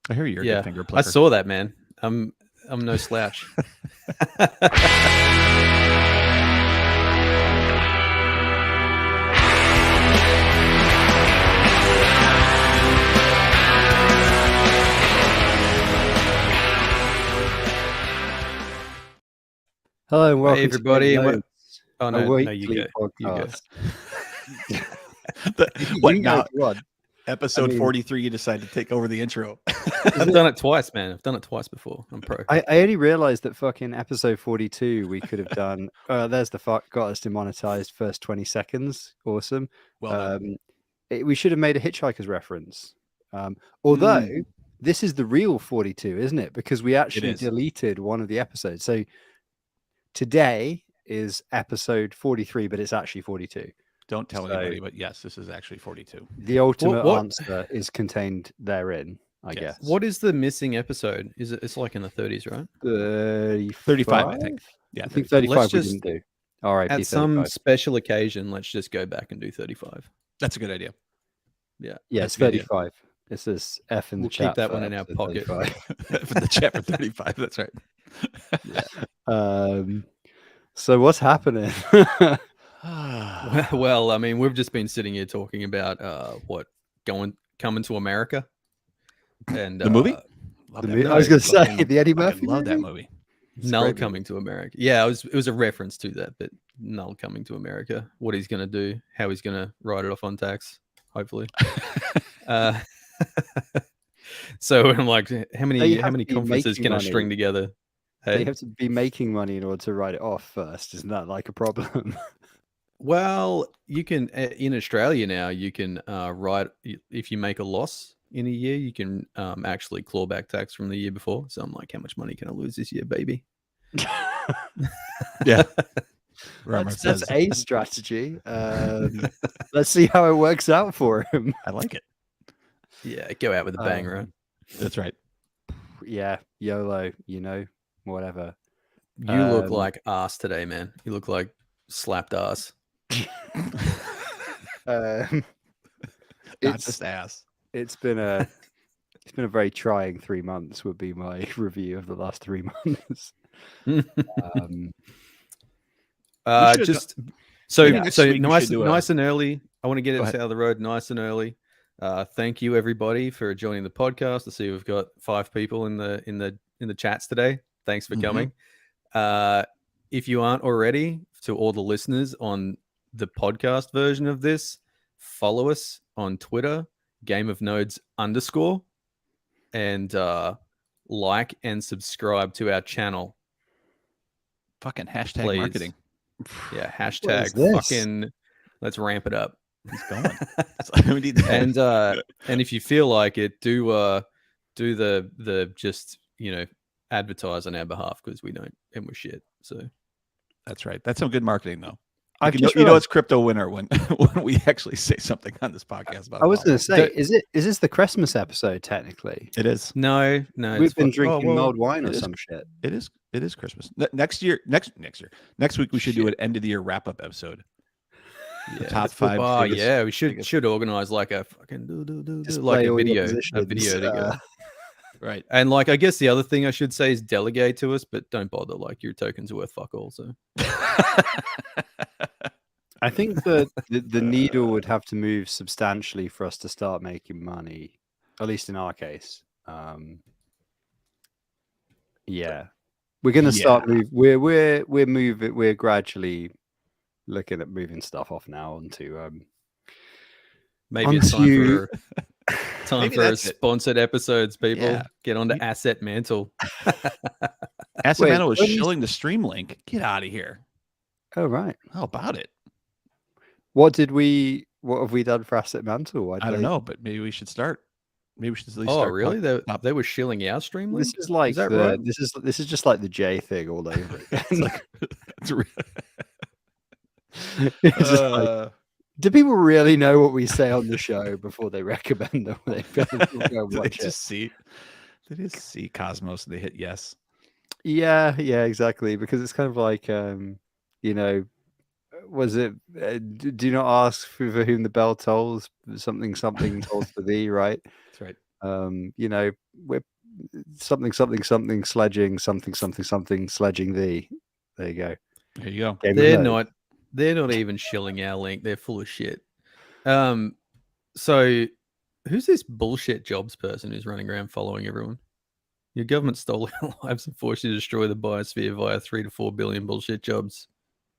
I hear you're a good finger I plucker. saw that, man. I'm no slouch. Hello and welcome everybody. to Oh no, a no, you go. podcast. What You now? go, go on. Episode I mean- 43, you decided to take over the intro. I've done it twice, man. I've done it twice before. I'm pro. I only realized that fucking episode 42 we could have done. There's the fuck got us demonetized first 20 seconds. Awesome. Well done. We should have made a Hitchhiker's reference. Although this is the real 42, isn't it? Because we actually is. deleted one of the episodes. So today is episode 43, but it's actually 42. Don't tell anybody, but yes, this is actually 42. The ultimate answer is contained therein, I guess. What is the missing episode? Is it? It's like in the 30s, right? 35, I think. Yeah, I think 35 Let's we just- didn't do. All right, At some special occasion, let's just go back and do 35. That's a good idea. Yeah, That's it's a good idea. 35. It says F in the We'll chat. keep that for one in our episode pocket. 35. For the chat for 35, that's right. So what's happening? Well, I mean, we've just been sitting here talking about coming to America, and The movie? I was going to say the Eddie Murphy. Love that movie. Null coming to America. Yeah, it was a reference to that, but Null coming to America. What he's going to do, how he's going to write it off on tax, hopefully. So I'm like, how many conferences can I string together? Hey? They have to be making money in order to write it off first. Isn't that like a problem? Well, you can in Australia now. You can write if you make a loss in a year, you can actually claw back tax from the year before. So I'm like, how much money can I lose this year, baby? Yeah, that's a strategy. Let's see how it works out for him. I like it. Yeah, go out with a bang, right? That's right. Yeah, YOLO. Whatever. You look like ass today, man. You look like slapped ass. Not just ass. It's been a very trying 3 months. Would be my review of the last 3 months. Just so week nice and early. I want to get it out of the road nice and early. Thank you everybody for joining the podcast. I see we've got 5 people in the chats today. Thanks for coming. If you aren't already, to all the listeners on the podcast version of this, follow us on Twitter, GameOfNodes_, and like and subscribe to our channel. Fucking hashtag Please. Marketing. Yeah, hashtag fucking. Let's ramp it up. It's going. We need that. And if you feel like it, do the just advertise on our behalf, because we don't and we're shit. So that's right. That's some good marketing, though. You know it's crypto winter when we actually say something on this podcast about. I was going to say, is this the Christmas episode? Technically, it is. No. We've been drinking mulled wine or some shit. It is Christmas. Next week we should do an end of the year wrap up episode. Yeah, top 5. Oh yeah, we should organize like a fucking like a video together. Right. And like, I guess the other thing I should say is delegate to us, but don't bother. Like, your tokens are worth fuck all. So I think that the needle would have to move substantially for us to start making money, at least in our case. Yeah, we're going to start move. We're moving. We're gradually looking at moving stuff off now onto maybe it's time for sponsored episodes, people. Yeah. Get on to Asset Mantle. Asset Mantle is shilling the stream link. Get out of here. Oh, right. How about it? What have we done for Asset Mantle? I don't know, but maybe we should start. Maybe we should at least start. Oh, really? They were shilling our stream link? This is like is that right? This is just like the J thing all over again. It's real. It's just like, do people really know what we say on the show before they recommend them? They just see Cosmos and they hit yes. Yeah, exactly. Because it's kind of like, was it? Do not ask for whom the bell tolls. Something tolls for thee, right? That's right. We're something sledging something sledging thee. There you go. There you go. They're not even shilling our link. They're full of shit. So who's this bullshit jobs person who's running around following everyone? Your government stole our lives and forced you to destroy the biosphere via 3 to 4 billion bullshit jobs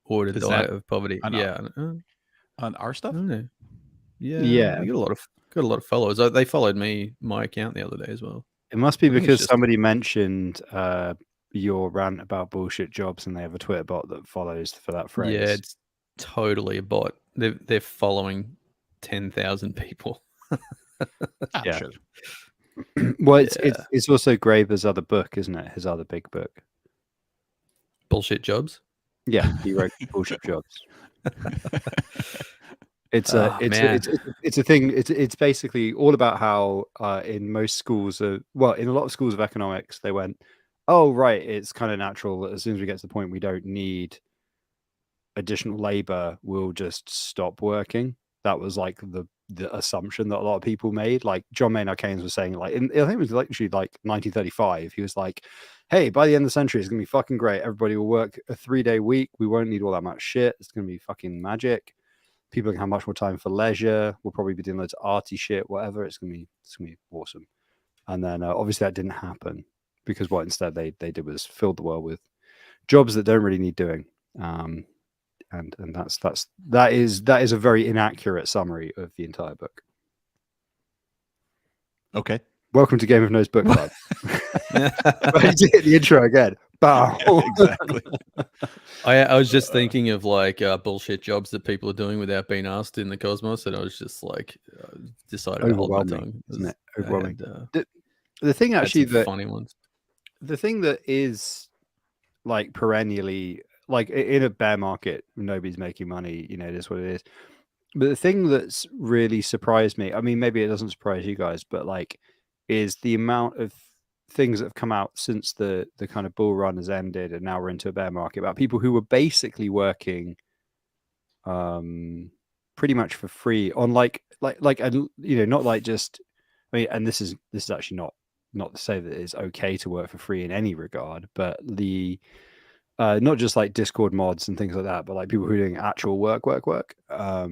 or to die of poverty. On our stuff? Yeah. We got a lot of followers. They followed my account the other day as well. It must be because somebody mentioned your rant about bullshit jobs, and they have a Twitter bot that follows for that phrase. Yeah, it's totally a bot. They're following 10,000 people. Yeah. Sure. Well, it's also Graeber's other book, isn't it? His other big book. Bullshit Jobs? Yeah, he wrote Bullshit Jobs. It's a thing. It's basically all about how in most schools, in a lot of schools of economics, they went, oh right, it's kind of natural that as soon as we get to the point we don't need additional labor, we'll just stop working. That was like the assumption that a lot of people made. Like John Maynard Keynes was saying, like I think it was literally like 1935. He was like, "Hey, by the end of the century, it's gonna be fucking great. Everybody will work a 3-day week. We won't need all that much shit. It's gonna be fucking magic. People can have much more time for leisure. We'll probably be doing loads of arty shit, whatever. It's gonna be awesome." And then obviously that didn't happen because what instead they did was filled the world with jobs that don't really need doing. And that is a very inaccurate summary of the entire book. Okay. Welcome to Game of Nose Book Club. I did the intro again. Bow. Exactly. I was just thinking of like bullshit jobs that people are doing without being asked in the cosmos, and I was just like decided to hold my tongue. Isn't it? Overwhelming. The thing actually that funny ones. The thing that is like perennially like in a bear market, nobody's making money. It is what it is. But the thing that's really surprised me, I mean, maybe it doesn't surprise you guys, but like, is the amount of things that have come out since the kind of bull run has ended, and now we're into a bear market about people who were basically working, pretty much for free on like not like just. I mean, and this is actually not to say that it's okay to work for free in any regard, but the. Not just like Discord mods and things like that, but like people who are doing actual work. Not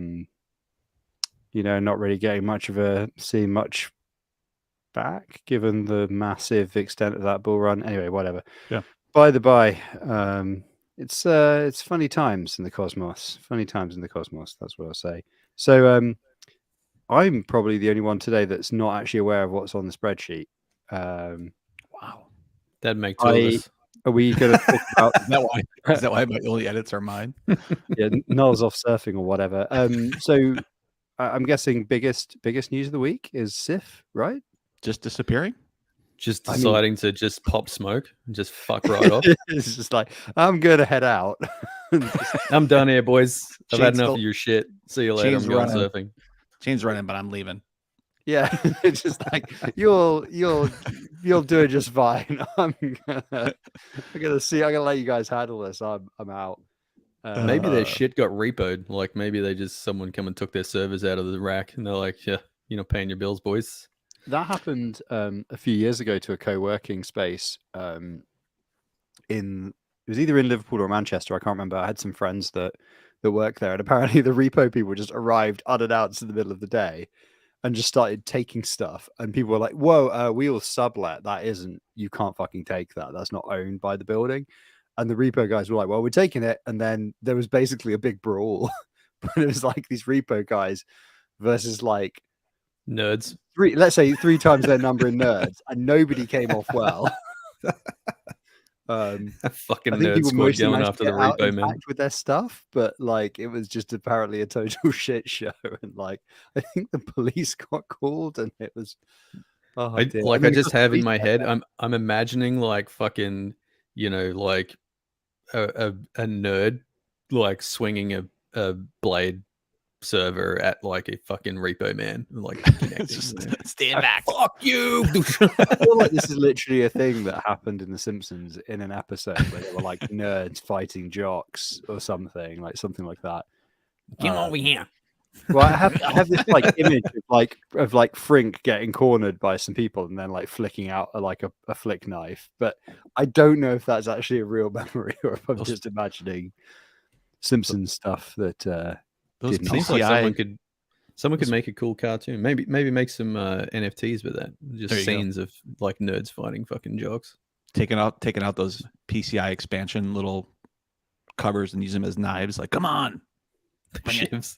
really getting seeing much back given the massive extent of that bull run. Anyway, whatever. Yeah. By the by, it's funny times in the cosmos. Funny times in the cosmos. That's what I'll say. So, I'm probably the only one today that's not actually aware of what's on the spreadsheet. Wow. That'd make two of us. Are we going to talk about is that why my only edits are mine? Yeah, Noel's off surfing or whatever. So I'm guessing biggest news of the week is Sif, right? Just disappearing? Just deciding to just pop smoke and just fuck right off. It's just like, I'm going to head out. I'm done here, boys. I've had enough of your shit. See you later. I'm going surfing. Chain's running, but I'm leaving. Yeah, it's just like you'll do it just fine. I'm gonna let you guys handle this. I'm out. Maybe their shit got repoed. Like maybe someone come and took their servers out of the rack, and they're like, "Yeah, you're not paying your bills, boys." That happened a few years ago to a co-working space. It was either in Liverpool or Manchester. I can't remember. I had some friends that worked there, and apparently the repo people just arrived unannounced in the middle of the day. And just started taking stuff, and people were like, "Whoa, we will sublet. That isn't. You can't fucking take that. That's not owned by the building." And the repo guys were like, "Well, we're taking it." And then there was basically a big brawl, but it was like these repo guys versus like nerds. Let's say 3 times their number in nerds, and nobody came off well. Fucking nerds squad going after the repo man with their stuff, but like it was just apparently a total shit show, and like I think the police got called, and it was I just have in my head I'm imagining like fucking like a nerd like swinging a blade server at like a fucking repo man, like just stand back. Fuck you. I feel like this is literally a thing that happened in The Simpsons in an episode where they were like nerds fighting jocks or something like that. Get over here. Well, I have this like image of like Frink getting cornered by some people and then like flicking out a flick knife, but I don't know if that's actually a real memory or if I'm just imagining Simpsons stuff that those didn't. Seems like PCI someone could make a cool cartoon. Maybe make some NFTs with that. Just scenes of like nerds fighting fucking jocks. taking out those PCI expansion little covers and use them as knives. Like, come on, shivs.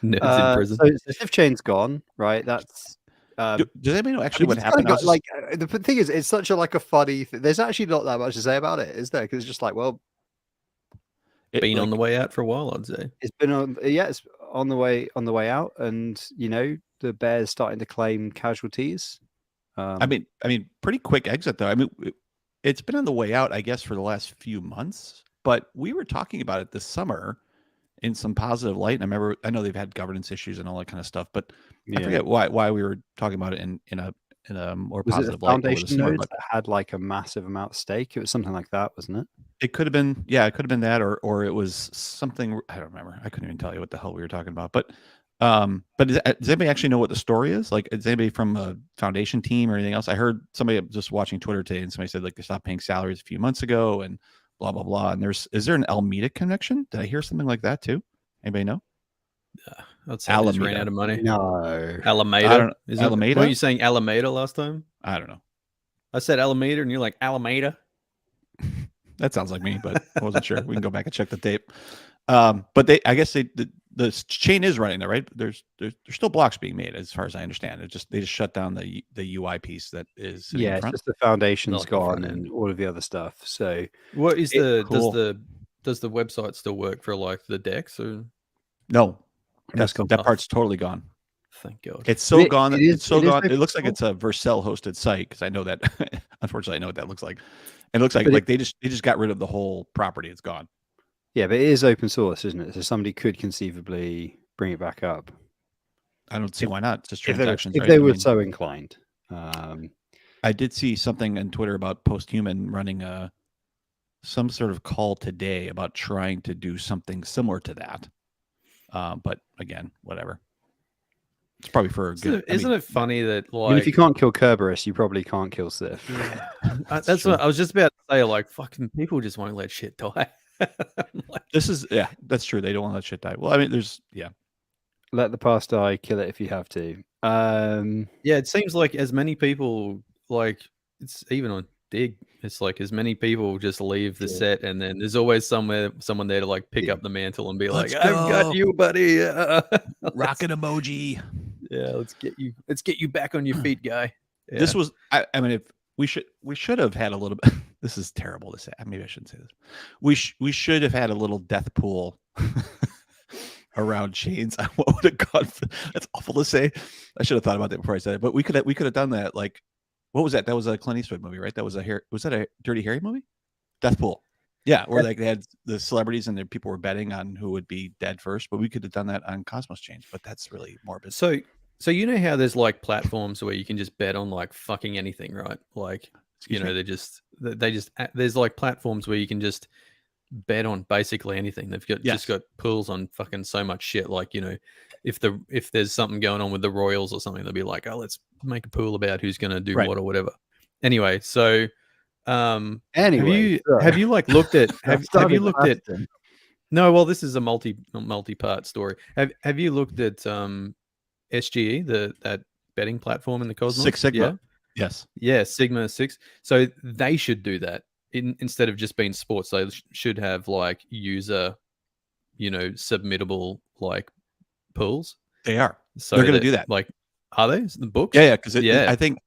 Nerds in prison. So Sif Chain's gone, right? That's does anybody know actually what happened? The thing is, it's such a funny thing. There's actually not that much to say about it, is there? Because it's just like, well, been on the way out for a while, I'd say. It's been on, it's on the way out, and the Bears starting to claim casualties. I mean, pretty quick exit though. I mean, it's been on the way out, I guess, for the last few months. But we were talking about it this summer in some positive light. And I know they've had governance issues and all that kind of stuff, but I forget why we were talking about it in a more positive light. Foundation nodes that had like a massive amount of stake. It was something like that, wasn't it? It could have been, it could have been that, or it was something. I don't remember. I couldn't even tell you what the hell we were talking about. But does anybody actually know what the story is? Like, is anybody from a foundation team or anything else? I heard somebody just watching Twitter today, and somebody said like they stopped paying salaries a few months ago, and blah blah blah. And is there an Alameda connection? Did I hear something like that too? Anybody know? I'd say they just ran out of money. No, Alameda. Alameda? Were you saying Alameda last time? I don't know. I said Alameda, and you're like Alameda. That sounds like me, but I wasn't sure. We can go back and check the tape. But I guess the chain is running there, right? There's still blocks being made, as far as I understand. They just shut down the UI piece that is in front. It's just the foundation's gone and all of the other stuff. So what is does the website still work for like the decks or no? That part's totally gone. Thank God. It's so gone. It's so gone. It looks like cool. it's a Vercel hosted site, because I know that. Unfortunately, I know what that looks like. It looks like they just got rid of the whole property. It's gone. Yeah, but it is open source, isn't it? So somebody could conceivably bring it back up. I don't see why not. It's just transactions. If they were so inclined. I did see something on Twitter about Posthuman running some sort of call today about trying to do something similar to that. But again, whatever. It's probably for a good. Isn't it funny that if you can't kill Kerberos, you probably can't kill Sif. Yeah. That's what I was just about to say. Like, fucking people just won't let shit die. That's true. They don't want to let shit die. Well, I mean, let the past die, kill it if you have to. It seems like as many people, like, it's even on Dig, it's like as many people just leave the set, and then there's always someone there to like pick up the mantle and be like, I've got you, buddy. Rocket emoji. Yeah, let's get you back on your feet, guy. Yeah. This was I mean, if we should have had a little bit. This is terrible to say. Maybe I shouldn't say this. We should have had a little death pool around chains. What would have gone? That's awful to say. I should have thought about that before I said it. But we could have done that. Like, what was that? That was a Clint Eastwood movie, right? Was that a Dirty Harry movie? Death pool. Yeah, where like they had the celebrities and the people were betting on who would be dead first. But we could have done that on Cosmos Change. But that's really morbid. So you know how there's like platforms where you can just bet on like fucking anything, right? Like, they just there's like platforms where you can just bet on basically anything. They've just got pools on fucking so much shit. Like, if there's something going on with the Royals or something, they'll be like, oh, let's make a pool about who's going to do what or whatever. Anyway, so have you like looked at have you looked at no, well, this is a multi-part story. Have you looked at SGE, that betting platform in the Cosmos? Six Sigma. Yeah? Yes. Yeah, Sigma 6. So they should do that instead of just being sports. They should have like user, submittable like pools. They are. So they're going to do that. Like, are they the books? Yeah. Because I think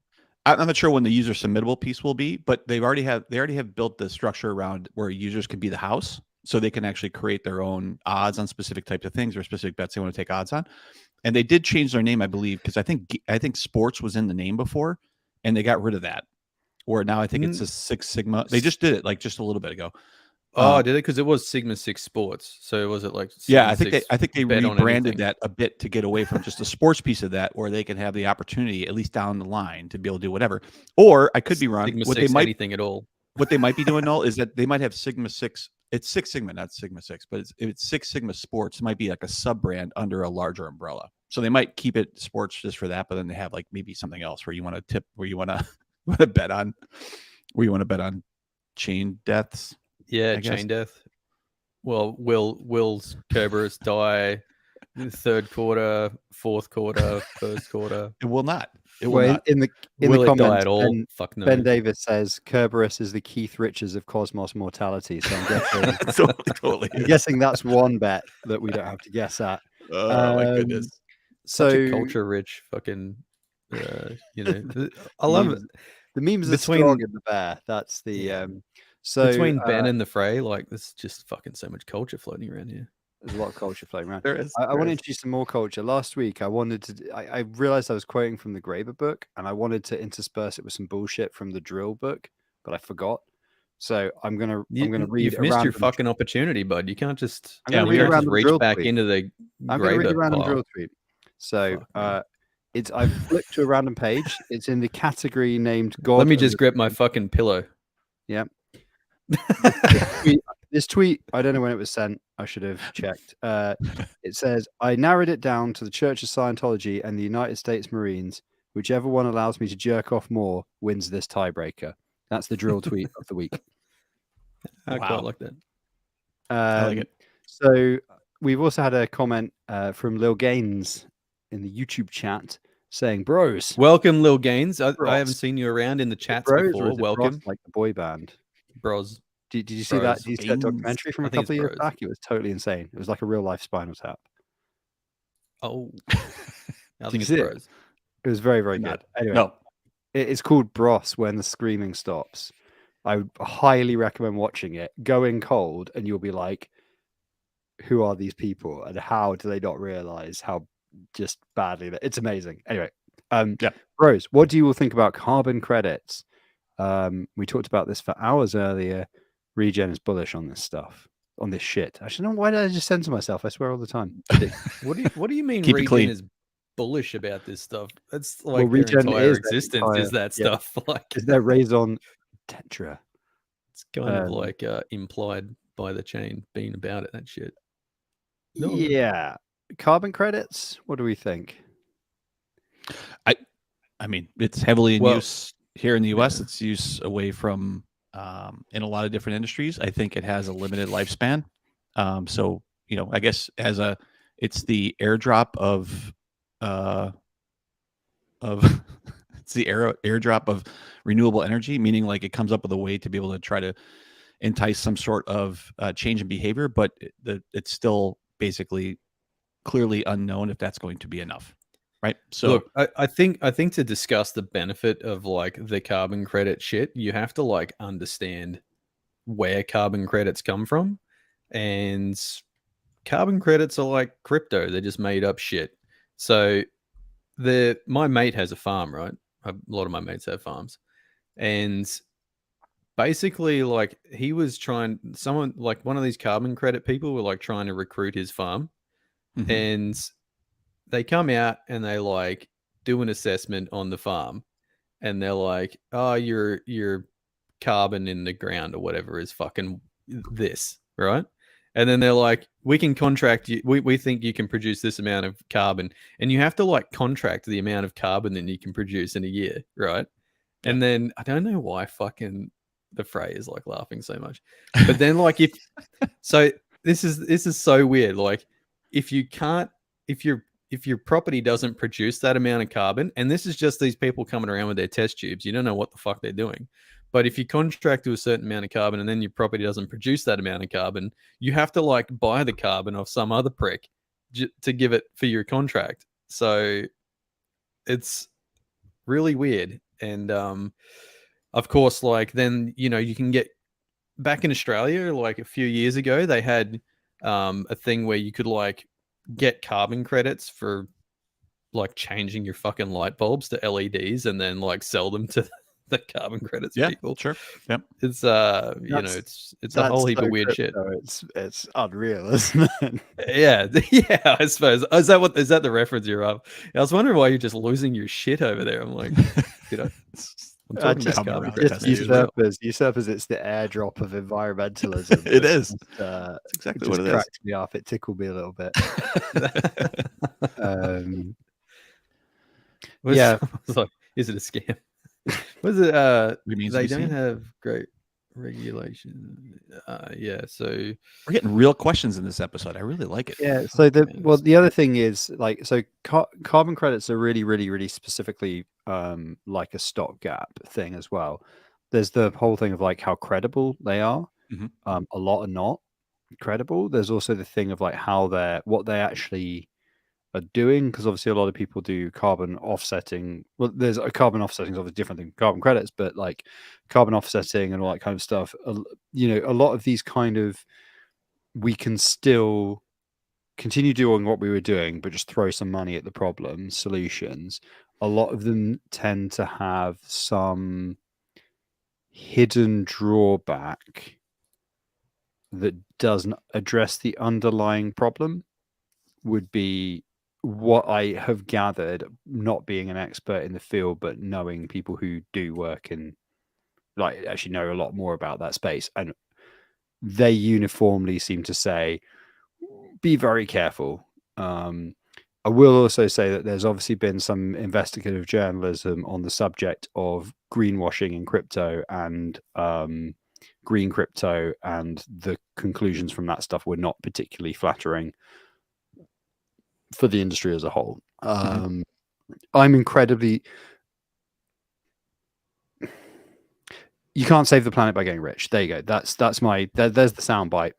I'm not sure when the user submittable piece will be, but they already have built the structure around where users can be the house, so they can actually create their own odds on specific types of things or specific bets they want to take odds on. And they did change their name, I believe, because I think sports was in the name before, and they got rid of that. Or now I think it's a Six Sigma. They just did it like just a little bit ago. Oh, did it? Because it was Sigma 6 Sports. So was it like? Sigma I think they rebranded that a bit to get away from just the sports piece of that, where they can have the opportunity, at least down the line, to be able to do whatever. Or I could be wrong. Sigma 6 anything at all. What they might be doing, Noel, is that they might have Sigma 6 it's Six Sigma, not Sigma Six, but it's Six Sigma Sports. It might be like a sub brand under a larger umbrella. So they might keep it sports just for that, but then they have like maybe something else where you want to tip, where you want to bet on, where you want to bet on chain deaths. Yeah, chain death. Well, Will's Kerberos die third quarter, fourth quarter, first quarter? It will not. It will not. In the comments, at all? Fuck no. Ben Davis says Kerberos is the Keith Richards of Cosmos mortality. So I'm guessing, totally. I'm guessing that's one bet that we don't have to guess at. Oh my goodness! Such a culture-rich fucking. I love it. The memes are strong in the bear. That's the so between Ben and the Fray, like there's just fucking so much culture floating around here. There's a lot of culture floating around. There is. I want to introduce some more culture. Last week, I realized I was quoting from the Graeber book, and I wanted to intersperse it with some bullshit from the Drill book, but I forgot. So I'm gonna read. You've missed your fucking opportunity, bud. You can't just. I'm gonna read just reach back tweet. into the. I'm gonna read a random Drill tweet. So I've flipped to a random page. It's in the category named God. Let me just grip my fucking pillow. Yeah. This tweet, I don't know when it was sent. I should have checked. It says, I narrowed it down to the Church of Scientology and the United States Marines. Whichever one allows me to jerk off more wins this tiebreaker. That's the Drill tweet of the week. I quite like that. I like it. So we've also had a comment from Lil Gaines in the YouTube chat saying, bros. Welcome, Lil Gaines. I haven't seen you around in the chats before. Welcome. Bros, like the boy band. Bros. Did you see that? Did you see that documentary from a couple of years back? It was totally insane. It was like a real life Spinal Tap. Oh, I think it's Bros. It was very, very good. Anyway, it's called Bros When the Screaming Stops. I would highly recommend watching it. Go in cold, and you'll be like, "Who are these people? And how do they not realize how just badly that?" It's amazing. Anyway, Bros, what do you all think about carbon credits? We talked about this for hours earlier. Regen is bullish on this stuff, on this shit. Actually, no, why did I just censor myself? I swear all the time. What do you mean Keep Regen is bullish about this stuff? That's like their entire existence is that stuff. Like, is there raison tetra? It's kind of like implied by the chain being about it. That shit. No. Yeah, carbon credits. What do we think? I mean, it's heavily in use here in the U.S. It's used away from in a lot of different industries. I think it has a limited lifespan. So I guess it's the airdrop of it's the airdrop of renewable energy, meaning like it comes up with a way to be able to try to entice some sort of change in behavior, but it's still basically clearly unknown if that's going to be enough. Right. So look, I think to discuss the benefit of like the carbon credit shit, you have to like understand where carbon credits come from. And carbon credits are like crypto. They're just made up shit. So my mate has a farm, right? A lot of my mates have farms. And basically like he was someone like one of these carbon credit people were like trying to recruit his farm. Mm-hmm. And they come out and they like do an assessment on the farm and they're like, oh, your carbon in the ground or whatever is fucking this, right? And then they're like, we can contract you. We think you can produce this amount of carbon, and you have to like contract the amount of carbon that you can produce in a year, right? Yeah. And then I don't know why fucking the Fray is like laughing so much, but then like this is so weird. Like if your property doesn't produce that amount of carbon, and this is just these people coming around with their test tubes, you don't know what the fuck they're doing. But if you contract to a certain amount of carbon and then your property doesn't produce that amount of carbon, you have to like buy the carbon off some other prick to give it for your contract. So it's really weird. And of course, like then, you can get back in Australia, like a few years ago, they had a thing where you could like get carbon credits for like changing your fucking light bulbs to LEDs and then like sell them to the carbon credits people. Sure. Yep. It's it's a whole heap of weird shit. It's unreal, isn't it? Yeah, I suppose. Is that the reference you're up? I was wondering why you're just losing your shit over there. I'm like, I'm talking just about carbon around credits, man, as testing. well. Usurpers, it's the airdrop of environmentalism. It is. That's exactly it what just it is. cracked me up. It tickled me a little bit. Yeah. I was like, is it a scam? Was it? Remains to They be don't seen. have great regulation. Yeah, so We're getting real questions in this episode. I really like it. Yeah. So man, the other thing is like, so carbon credits are really, really, really specifically like a stopgap thing as well. There's the whole thing of like how credible they are. Mhm. A lot are not credible. There's also the thing of like what they actually are doing, because obviously a lot of people do carbon offsetting. Well, there's a carbon offsetting is obviously different than carbon credits, but like carbon offsetting and all that kind of stuff. You know, a lot of these kind of, we can still continue doing what we were doing, but just throw some money at the problem solutions. A lot of them tend to have some hidden drawback that doesn't address the underlying problem, would be what I have gathered, not being an expert in the field, but knowing people who do work in, like, actually know a lot more about that space. And they uniformly seem to say, be very careful. I will also say that there's obviously been some investigative journalism on the subject of greenwashing in crypto and green crypto, and the conclusions from that stuff were not particularly flattering for the industry as a whole. I'm incredibly. You can't save the planet by getting rich. There you go. There's the sound bite,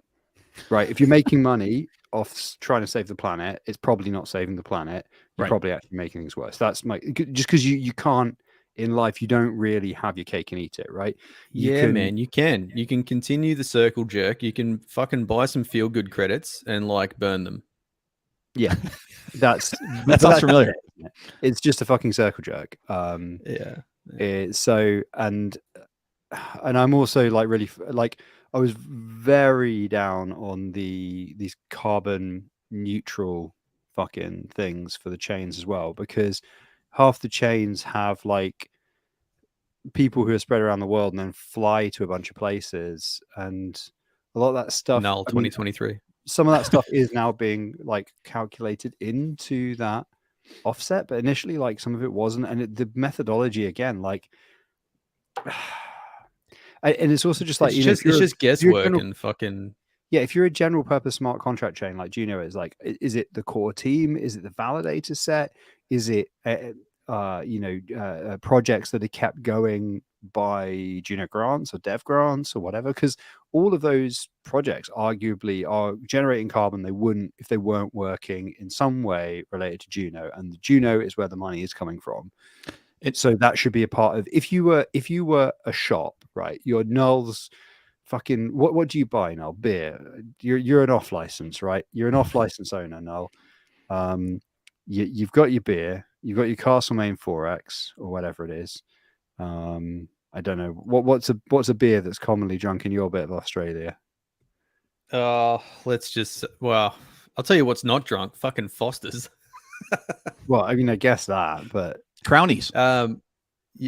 right? If you're making money off trying to save the planet, it's probably not saving the planet. You're probably actually making things worse. That's just because you can't in life. You don't really have your cake and eat it, right? man, you can continue the circle jerk. You can fucking buy some feel good credits and like burn them. Yeah, that sounds familiar. It's just a fucking circle jerk. So and I'm also like really like, I was very down on these carbon neutral fucking things for the chains as well, because half the chains have like people who are spread around the world and then fly to a bunch of places, and a lot of that stuff. Null 2023. Some of that stuff is now being like calculated into that offset, but initially like some of it wasn't, and the methodology again, like, and it's also just like, it's just guesswork and fucking. Yeah, if you're a general purpose smart contract chain like Juno is, like, is it the core team? Is it the validator set? Is it projects that are kept going by Juno grants or dev grants or whatever? Because all of those projects arguably are generating carbon they wouldn't if they weren't working in some way related to Juno, and Juno is where the money is coming from. So that should be a part of, if you were a shop, right? Your Null's fucking, what do you buy, Null? Beer. You're an off license, right? You're an off license owner, Null. You've got your beer, you've got your Castlemaine 4X or whatever it is. I don't know what's a beer that's commonly drunk in your bit of Australia. Let's just, well, I'll tell you what's not drunk. Fucking Foster's. Well, I mean, I guess that, but Crownies. Yeah.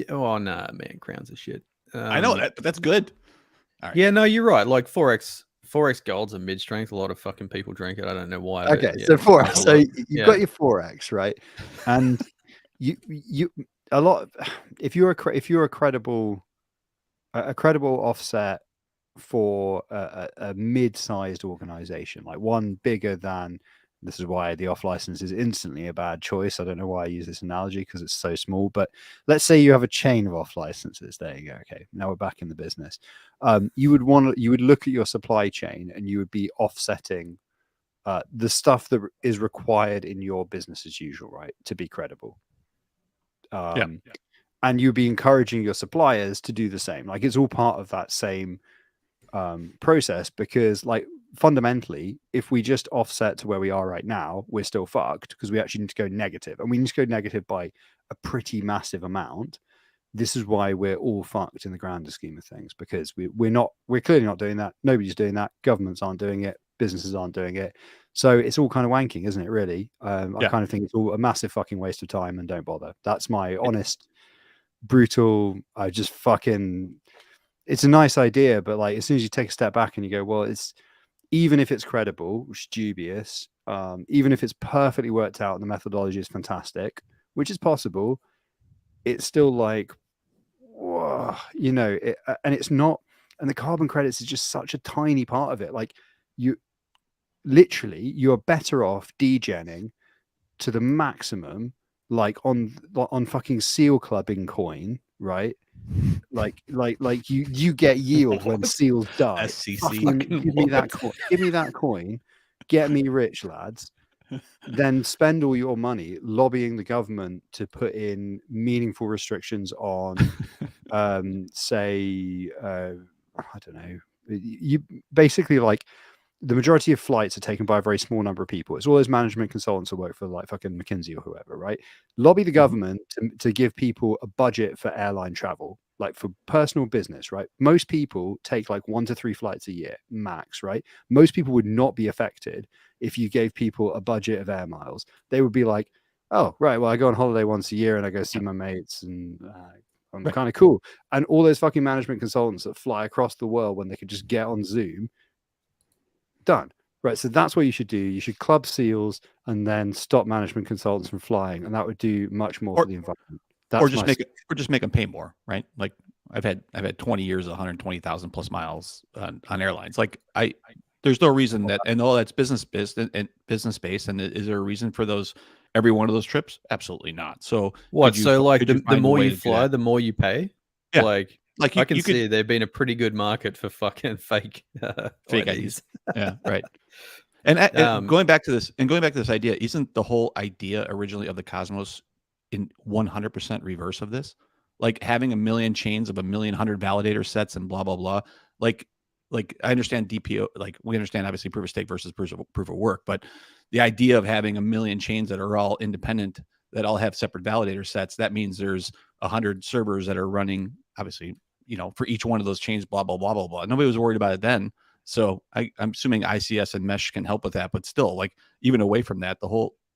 Oh no, man, Crowns are shit. I know that, but that's good. Right. Yeah, no, you're right. Like 4X Gold's a mid strength. A lot of fucking people drink it. I don't know why. Okay, yeah, so 4X. So you've got your 4X, right? And you a lot. If you're a credible offset for a mid-sized organization, like one bigger than. This is why the off license is instantly a bad choice. I don't know why I use this analogy because it's so small, but let's say you have a chain of off licenses. There you go. Okay, now we're back in the business. You would look at your supply chain and you would be offsetting the stuff that is required in your business as usual, right, to be credible. And you'd be encouraging your suppliers to do the same. Like, it's all part of that same process, because like, fundamentally, if we just offset to where we are right now, we're still fucked, because we actually need to go negative, and we need to go negative by a pretty massive amount. This is why we're all fucked in the grander scheme of things, because we're clearly not doing that. Nobody's doing that. Governments aren't doing it. Businesses aren't doing it. So it's all kind of wanking, isn't it? Really, I kind of think it's all a massive fucking waste of time, and don't bother. That's my honest brutal. I just fucking. It's a nice idea, but like as soon as you take a step back and you go, well, it's even if it's credible, which is dubious, even if it's perfectly worked out and the methodology is fantastic, which is possible, it's still like, whoa, and it's not. And the carbon credits is just such a tiny part of it. Like you're better off degenning to the maximum, like on fucking seal clubbing coin, right? Like you get yield when seals die. SCC. Fucking give me that coin. Give me that coin. Get me rich, lads. Then spend all your money lobbying the government to put in meaningful restrictions on, say, I don't know. You basically like the majority of flights are taken by a very small number of people. It's all those management consultants who work for like fucking McKinsey or whoever, right? Lobby the government to give people a budget for airline travel, like for personal business, right? Most people take like 1 to 3 flights a year max, right? Most people would not be affected if you gave people a budget of air miles. They would be like, oh, right, well, I go on holiday once a year and I go see my mates and I'm kind of cool. And all those fucking management consultants that fly across the world when they could just get on Zoom, done. Right, so that's what you should do. You should club seals and then stop management consultants from flying, and that would do much more for the environment. Or just make them pay more, right? Like I've had 20 years, 120,000 plus miles on airlines. Like there's no reason that, and all that's business based. And is there a reason for those every one of those trips? Absolutely not. So what? So like the more you fly, the more you pay. Yeah. Like I can see there'd been a pretty good market for fucking fake IDs. Yeah, right. And going back to this idea, isn't the whole idea originally of the Cosmos in 100% reverse of this? Like having a million chains of 1,100,000 validator sets and blah blah blah. Like I understand DPO, like we understand obviously proof of stake versus proof of work, but the idea of having 1 million chains that are all independent, that all have separate validator sets, that means there's 100 servers that are running, obviously, for each one of those chains, blah, blah, blah, blah, blah. Nobody was worried about it then. So I'm assuming ICS and Mesh can help with that, but still, like even away from that,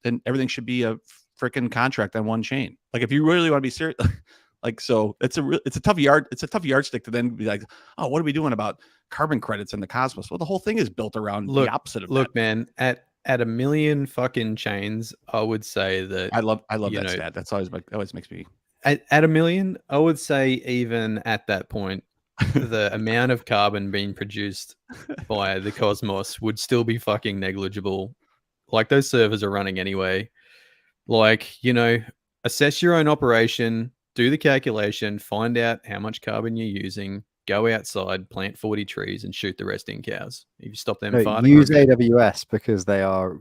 then everything should be a freaking contract on one chain. Like if you really want to be serious, like, so it's a tough yardstick to then be like, oh, what are we doing about carbon credits in the Cosmos? Well, the whole thing is built around the opposite of that. Look, man, at 1 million fucking chains, I would say that I love that stat. That's always makes me at 1 million. I would say even at that point, the amount of carbon being produced by the Cosmos would still be fucking negligible. Like those servers are running anyway. Like, assess your own operation, do the calculation, find out how much carbon you're using, go outside, plant 40 trees and shoot the rest in cows. If you stop them farting. Use AWS because they are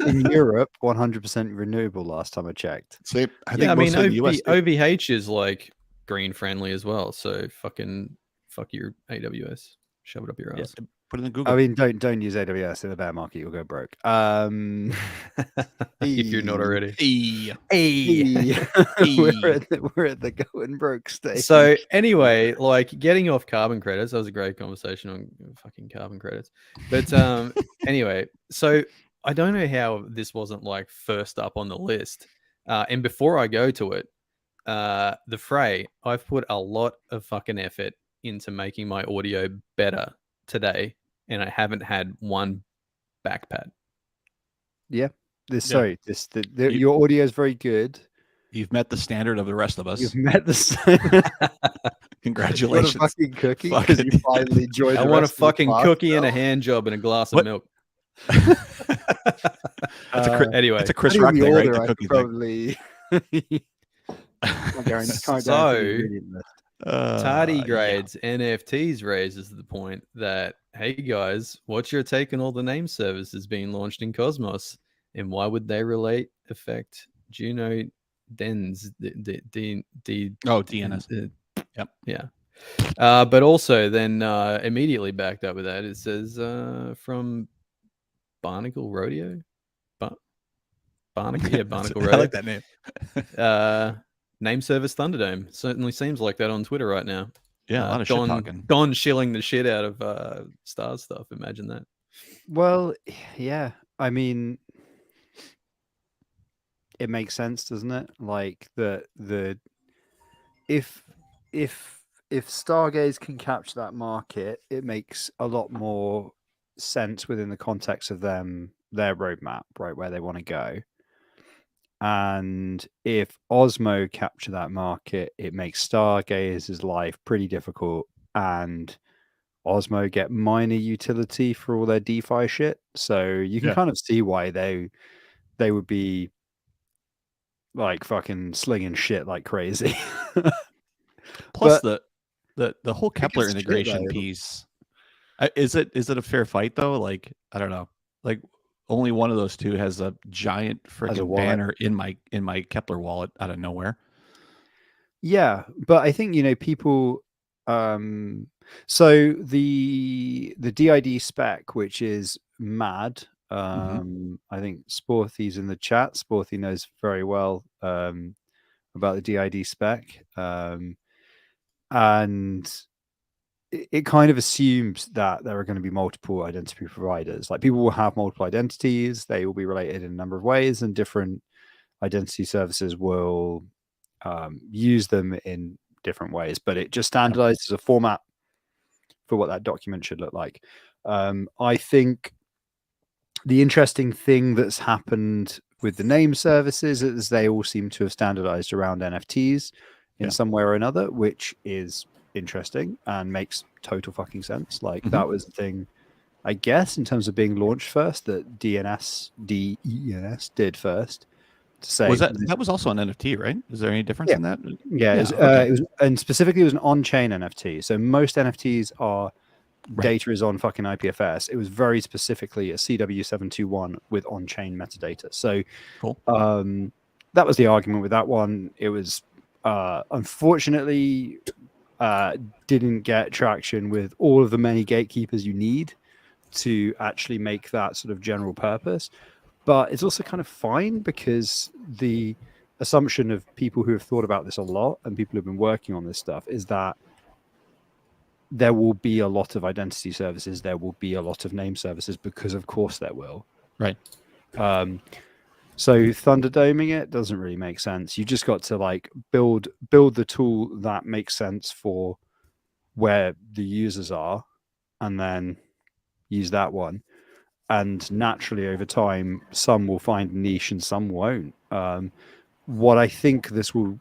in Europe 100% renewable last time I checked. So I think OVH is like green friendly as well. So fuck your AWS. Shove it up your ass. Yeah, put it in Google. I mean, don't use AWS in the bear market. You'll go broke. If you're not already. We're at the going broke stage. So anyway, like getting off carbon credits, that was a great conversation on fucking carbon credits. But anyway, so I don't know how this wasn't like first up on the list. And before I go to it, the Fray, I've put a lot of fucking effort into making my audio better today, and I haven't had one backpat. Yeah. Your audio is very good. You've met the standard of the rest of us. You've met the standard. Congratulations. What a fucking cookie, because you finally joined. I want a fucking cookie and a hand job and a glass of milk. Anyway, it's a Chris Rock thing, right? The cookie probably. Tardigrade's NFTs raises the point that, hey guys, what's your take on all the name services being launched in Cosmos, and why would they affect Juno Dens DNS? Yep. Yeah. But also then immediately backed up with that, it says from Barnacle Rodeo. Barnacle Rodeo. I like that name. Name service Thunderdome certainly seems like that on Twitter right now. Yeah, a lot of shit talking. Don shilling the shit out of Stars stuff. Imagine that. Well, yeah. I mean, it makes sense, doesn't it? Like the if Stargaze can capture that market, it makes a lot more sense within the context of their roadmap, right, where they want to go. And if Osmo capture that market, it makes Stargaze's life pretty difficult, and Osmo get minor utility for all their DeFi shit. So you can kind of see why they would be like fucking slinging shit like crazy. Plus But the whole Kepler integration piece. Is it a fair fight though? Like, I don't know. Like, only one of those two has a giant freaking banner in my Kepler wallet out of nowhere. Yeah, but I think, you know, people so the DID spec, which is mad. I think Sporthy's in the chat. Sporthy knows very well about the DID spec. And it kind of assumes that there are going to be multiple identity providers. Like, people will have multiple identities, they will be related in a number of ways, and different identity services will use them in different ways, but it just standardizes a format for what that document should look like. I think the interesting thing that's happened with the name services is they all seem to have standardized around NFTs in some way or another, which is interesting and makes total fucking sense. Like, that was the thing, I guess, in terms of being launched first, that DENS did first. To say, was that was also an NFT, right? Is there any difference in that? Yeah, it was, and specifically it was an on-chain NFT. So most NFTs are data is on fucking IPFS. It was very specifically a CW721 with on-chain metadata. So cool. That was the argument with that one. It was unfortunately didn't get traction with all of the many gatekeepers you need to actually make that sort of general purpose. But it's also kind of fine, because the assumption of people who have thought about this a lot and people who've been working on this stuff is that there will be a lot of identity services, there will be a lot of name services, because of course there will. Right. So thunderdoming it doesn't really make sense. You just got to like build the tool that makes sense for where the users are, and then use that one. And naturally, over time, some will find niche and some won't. What I think it'll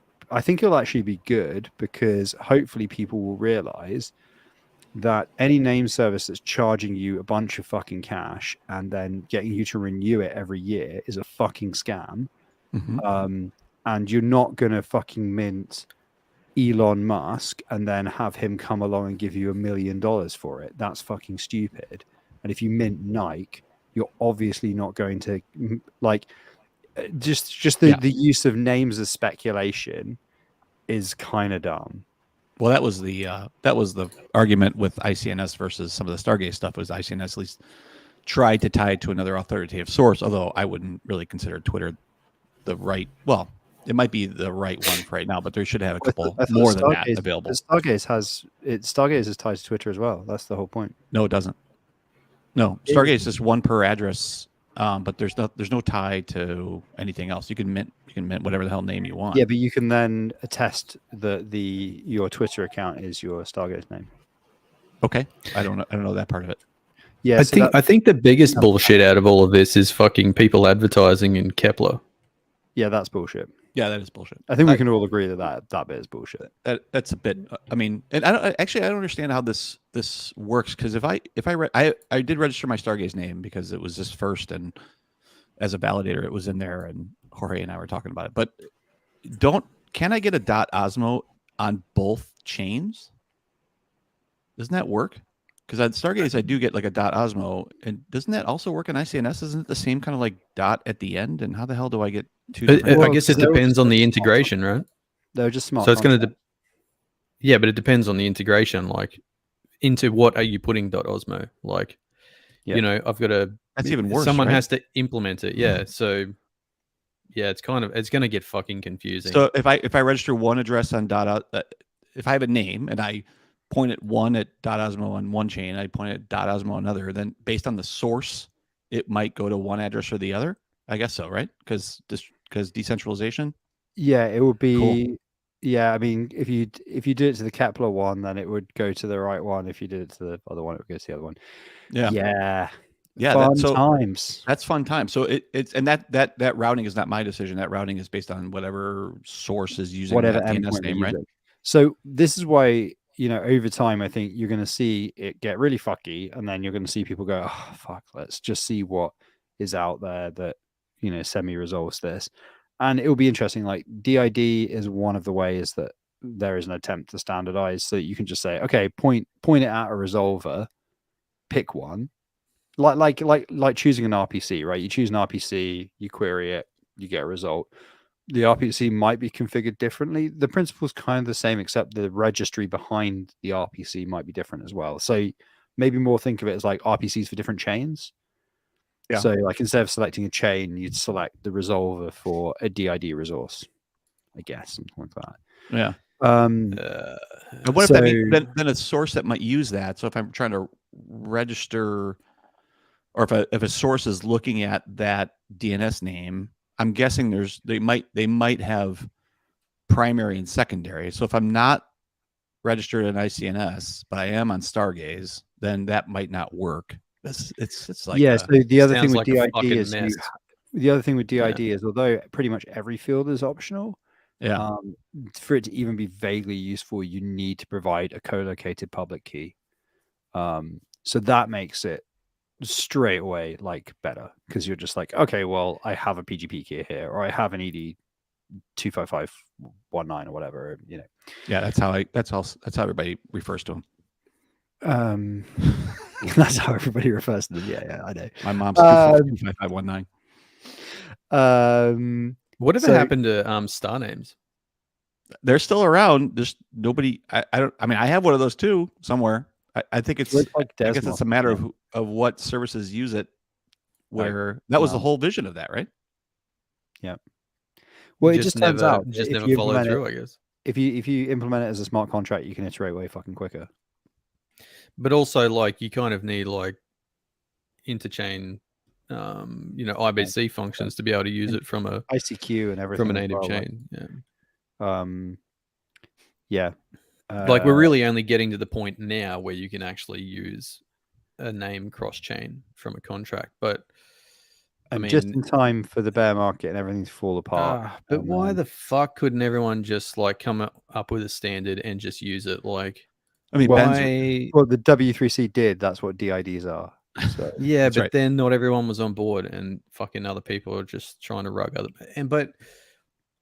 actually be good, because hopefully people will realize that any name service that's charging you a bunch of fucking cash and then getting you to renew it every year is a fucking scam. And you're not going to fucking mint Elon Musk and then have him come along and give you $1 million for it. That's fucking stupid. And if you mint Nike, you're obviously not going to, like, just the use of names as speculation is kind of dumb. Well, that was the argument with ICNS versus some of the Stargaze stuff. Was ICNS at least tried to tie it to another authoritative source, although I wouldn't really consider Twitter the right. Well, it might be the right one for right now, but they should have a couple more than that available. Stargaze is tied to Twitter as well. That's the whole point. No, it doesn't. No, Stargaze is just one per address, but there's no tie to anything else. You can mint whatever the hell name you want. Yeah, but you can then attest that your Twitter account is your Stargaze name. Okay, I don't know that part of it. Yeah, I think the biggest bullshit out of all of this is fucking people advertising in Kepler. Yeah, that's bullshit. Yeah, that is bullshit. I think we can all agree that bit is bullshit. That's a bit. I mean, and I don't understand how this works, because if I did register my Stargaze name because it was just first, and as a validator it was in there, and Jorge and I were talking about it. But can I get a .osmo on both chains? Doesn't that work? Because on Stargaze I do get like a .osmo, and doesn't that also work on ICNS? Isn't it the same kind of like dot at the end? And how the hell do I get two? I guess it depends on the integration, right? They're just smart. So it's going to, yeah, but it depends on the integration. Like, into what are you putting .osmo? Like, you know, I've got to. That's even worse. Someone has to implement it. Yeah. So, yeah, it's going to get fucking confusing. So if I register one address on if I have a name and I point at one at .osmo on one chain, I point at .osmo on another, then based on the source, it might go to one address or the other. I guess so, right? Because decentralization. Yeah, it would be. Cool. Yeah, I mean, if you did it to the Kepler one, then it would go to the right one. If you did it to the other one, it would go to the other one. Yeah. Fun times. That's fun time. So it's and that routing is not my decision. That routing is based on whatever source is using whatever that DNS name, right? So this is why, over time, I think you're going to see it get really fucky, and then you're going to see people go, oh, fuck, let's just see what is out there that, semi-resolves this. And it will be interesting. Like DID is one of the ways that there is an attempt to standardize, so that you can just say, okay, point it at a resolver, pick one, like choosing an RPC, right? You choose an RPC, you query it, you get a result. The RPC might be configured differently. The principle is kind of the same, except the registry behind the RPC might be different as well. So maybe more think of it as like RPCs for different chains. Yeah. So like instead of selecting a chain, you'd select the resolver for a DID resource, I guess, something like that. Yeah. And what if that means then a source that might use that? So if I'm trying to register, or if a source is looking at that DNS name, I'm guessing they might have primary and secondary. So if I'm not registered in ICNS, but I am on Stargaze, then that might not work. It's like so the other thing with like DID is is although pretty much every field is optional, for it to even be vaguely useful, you need to provide a co-located public key. So that makes it straight away like better, because you're just like, okay, well, I have a PGP key here, or I have an ED 25519 or whatever, Yeah, that's how everybody refers to them. That's how everybody refers to them. Yeah, I know. My mom's 25519. Whatever happened to star names? They're still around. There's nobody. I mean, I have one of those too somewhere. I think it's like I guess it's a matter of what services use it. Where that was the whole vision of that, right? Yeah. Well, it just turns out never followed through. I guess if you implement it as a smart contract, you can iterate way fucking quicker. But also, like, you kind of need like interchain, IBC functions to be able to use it from a ICQ and everything from a native chain. Yeah. Like, we're really only getting to the point now where you can actually use a name cross chain from a contract, but I mean, just in time for the bear market and everything to fall apart. But why the fuck couldn't everyone just like come up with a standard and just use it? Like, I mean, well, the W3C did. That's what DIDs are. So. Yeah, but then not everyone was on board, and fucking other people are just trying to rug other. But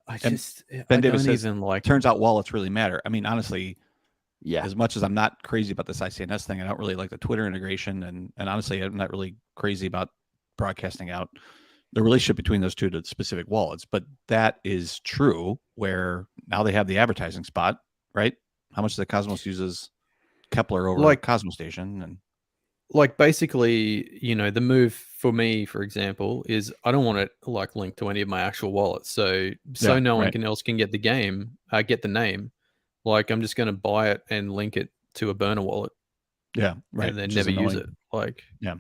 I just, Ben Davis says, turns out wallets really matter. I mean, honestly, yeah. As much as I'm not crazy about this ICNS thing, I don't really like the Twitter integration, and honestly, I'm not really crazy about broadcasting out the relationship between those two to specific wallets. But that is true. Where now they have the advertising spot, right? How much of the Cosmos uses Kepler over like Cosmos Station, and like basically, the move for me, for example, is I don't want it like linked to any of my actual wallets, so no one else can get the name. Like, I'm just going to buy it and link it to a burner wallet. Yeah, right. And then never use it. Like, yeah,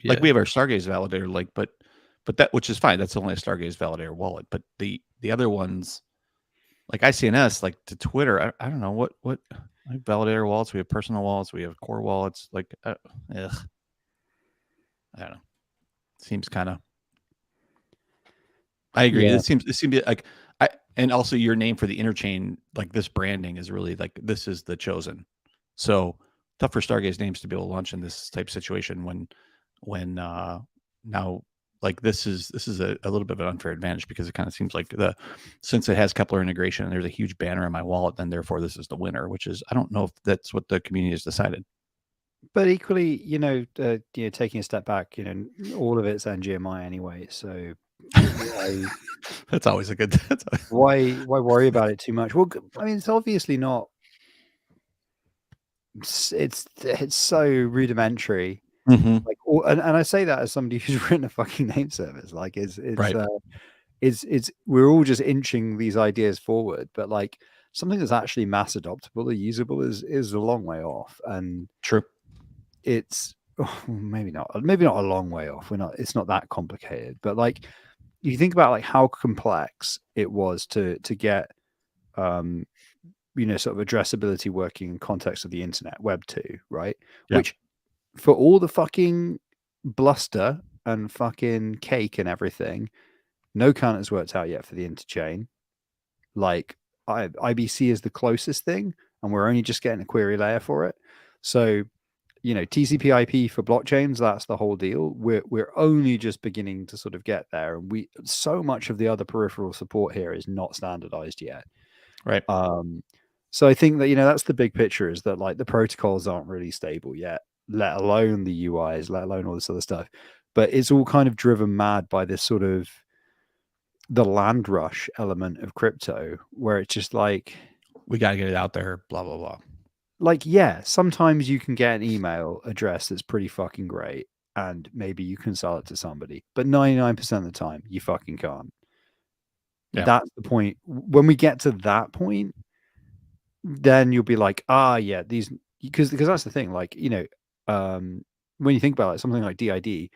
like we have our Stargaze validator, like, but that, which is fine. That's only a Stargaze validator wallet. But the other ones, like ICNS, like to Twitter, I don't know what like validator wallets. We have personal wallets. We have core wallets. Like, I don't know. Seems kind of. I agree. Yeah. It seems like and also your name for the interchain, like this branding is really like, this is the chosen. So tough for Stargaze names to be able to launch in this type of situation when now like this is a little bit of an unfair advantage, because it kind of seems like since it has Kepler integration and there's a huge banner in my wallet, then therefore this is the winner, which is, I don't know if that's what the community has decided. But equally, taking a step back, all of it's NGMI anyway, so that's always a good. Why worry about it too much? Well, I mean, it's obviously not. It's so rudimentary. Mm-hmm. Like, and I say that as somebody who's written a fucking name service. Like, it's we're all just inching these ideas forward, but like something that's actually mass adoptable or usable is a long way off. And true, it's maybe not a long way off. It's not that complicated, but like, you think about like how complex it was to get sort of addressability working in context of the internet, Web 2, right? Yeah. Which, for all the fucking bluster and fucking cake and everything, no count has worked out yet for the interchain. Like, IBC is the closest thing, and we're only just getting a query layer for it. So, TCP/IP for blockchains, that's the whole deal. We're only just beginning to sort of get there, and so much of the other peripheral support here is not standardized yet. Right. So I think that that's the big picture, is that like the protocols aren't really stable yet, let alone the UIs, let alone all this other stuff. But it's all kind of driven mad by this sort of the land rush element of crypto, where it's just like, we got to get it out there, blah blah blah. Like, yeah, sometimes you can get an email address that's pretty fucking great, and maybe you can sell it to somebody, but 99% of the time you fucking can't. Yeah. That's the point. When we get to that point, then you'll be like, yeah, these, because that's the thing. Like, when you think about it, something like DID,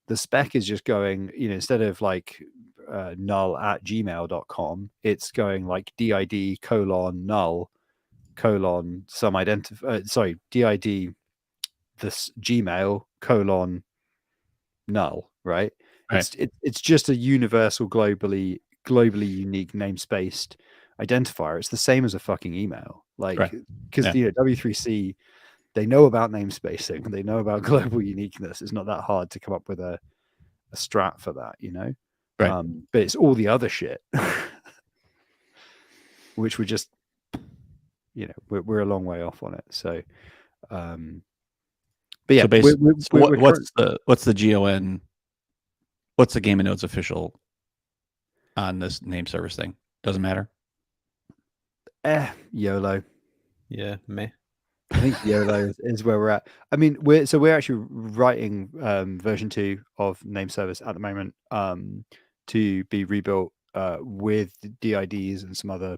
the spec is just going, instead of like null@gmail.com, it's going like DID : null : some DID this Gmail : null, right? It's just a universal globally unique namespaced identifier. It's the same as a fucking email, like, because W3C, they know about namespacing, they know about global uniqueness. It's not that hard to come up with a strat for that, right? But it's all the other shit which we're just, we're a long way off on it. So but yeah, so what's the GON, what's the Game of Nodes official on this name service thing? Doesn't matter. YOLO. Yeah, meh. I think YOLO is where we're at. I mean, we're actually writing version 2 of name service at the moment, to be rebuilt with DIDs and some other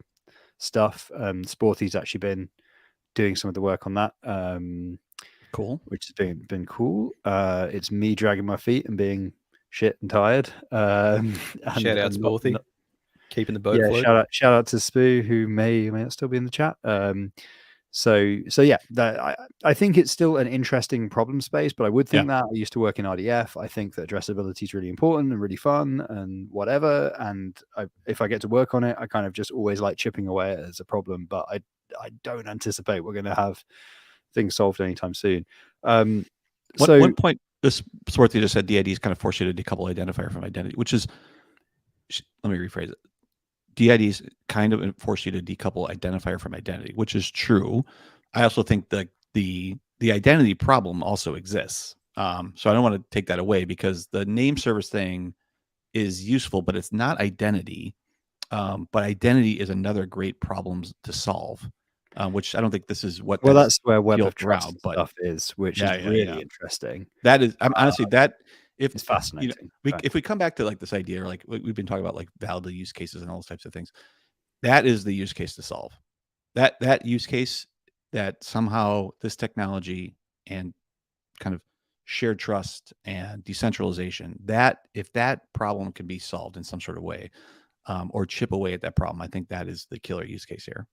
stuff. Sporty's actually been doing some of the work on that. Cool. Which has been cool. It's me dragging my feet and being shit and tired. Shout out Sporty, keeping the boat afloat. Shout out to Spoo, who may not still be in the chat. So yeah, I think it's still an interesting problem space, but I would think that I used to work in RDF. I think that addressability is really important and really fun and whatever. And if I get to work on it, I kind of just always like chipping away at it as a problem, but I don't anticipate we're going to have things solved anytime soon. One point, this Swarthy just said DIDs kind of force you to decouple identifier from identity, which is, let me rephrase it. DIDs kind of force you to decouple identifier from identity, which is true. I also think that the identity problem also exists. So I don't want to take that away, because the name service thing is useful, but it's not identity. But identity is another great problem to solve. Which I don't think this is what. Well, that's where Web of Trust stuff is, which is really interesting. That is, I'm honestly, that it's fascinating. If we come back to like this idea, or like we've been talking about, like valid use cases and all those types of things, that is the use case to solve. That use case, that somehow this technology and kind of shared trust and decentralization, that if that problem can be solved in some sort of way, or chip away at that problem, I think that is the killer use case here.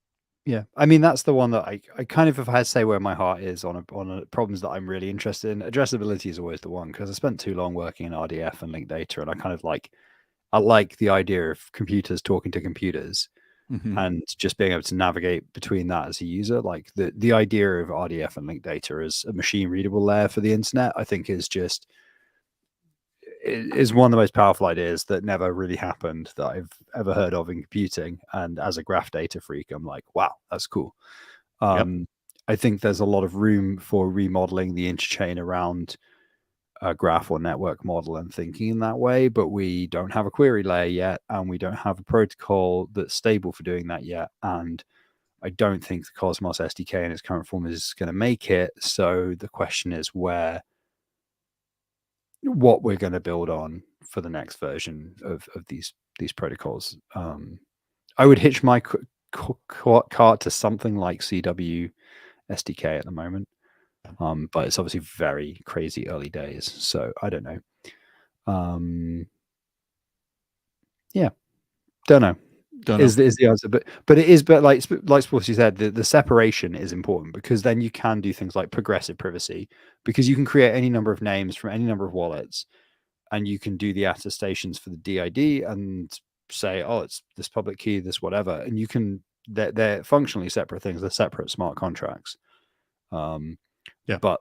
Yeah, I mean, that's the one that I kind of, if I had to say where my heart is on problems that I'm really interested in, addressability is always the one, because I spent too long working in RDF and linked data, and I kind of like the idea of computers talking to computers, and just being able to navigate between that as a user. Like the idea of RDF and linked data as a machine readable layer for the internet, I think is one of the most powerful ideas that never really happened that I've ever heard of in computing. And as a graph data freak, I'm like, wow, that's cool. I think there's a lot of room for remodeling the interchain around a graph or network model and thinking in that way, but we don't have a query layer yet, and we don't have a protocol that's stable for doing that yet. And I don't think the Cosmos SDK in its current form is going to make it. So the question is what we're going to build on for the next version of these protocols. I would hitch my cart to something like CW SDK at the moment, but it's obviously very crazy early days, so I don't know. Yeah, don't know. is the answer. But it is, but like Sporty said, the separation is important, because then you can do things like progressive privacy, because you can create any number of names from any number of wallets, and you can do the attestations for the DID and say, oh, it's this public key, this whatever, and you can. They're functionally separate things. They're separate smart contracts. But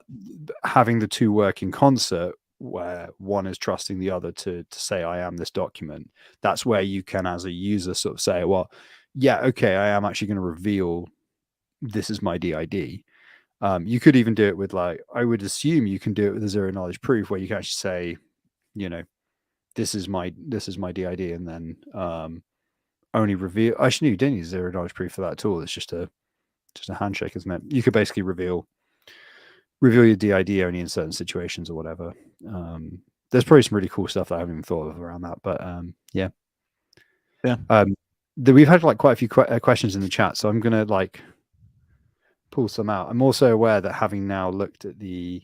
having the two work in concert, where one is trusting the other to say, I am this document, that's where you can, as a user, sort of say, well, yeah, okay, I am actually going to reveal this is my DID. You could even do it with, like, I would assume you can do it with a zero knowledge proof, where you can actually say, this is my DID, and then only reveal. Actually, you don't need zero knowledge proof for that at all. It's just a handshake, isn't it? You could basically reveal your DID only in certain situations or whatever. There's probably some really cool stuff that I haven't even thought of around that, but yeah. We've had like quite a few questions in the chat, so I'm gonna like pull some out. I'm also aware that, having now looked at the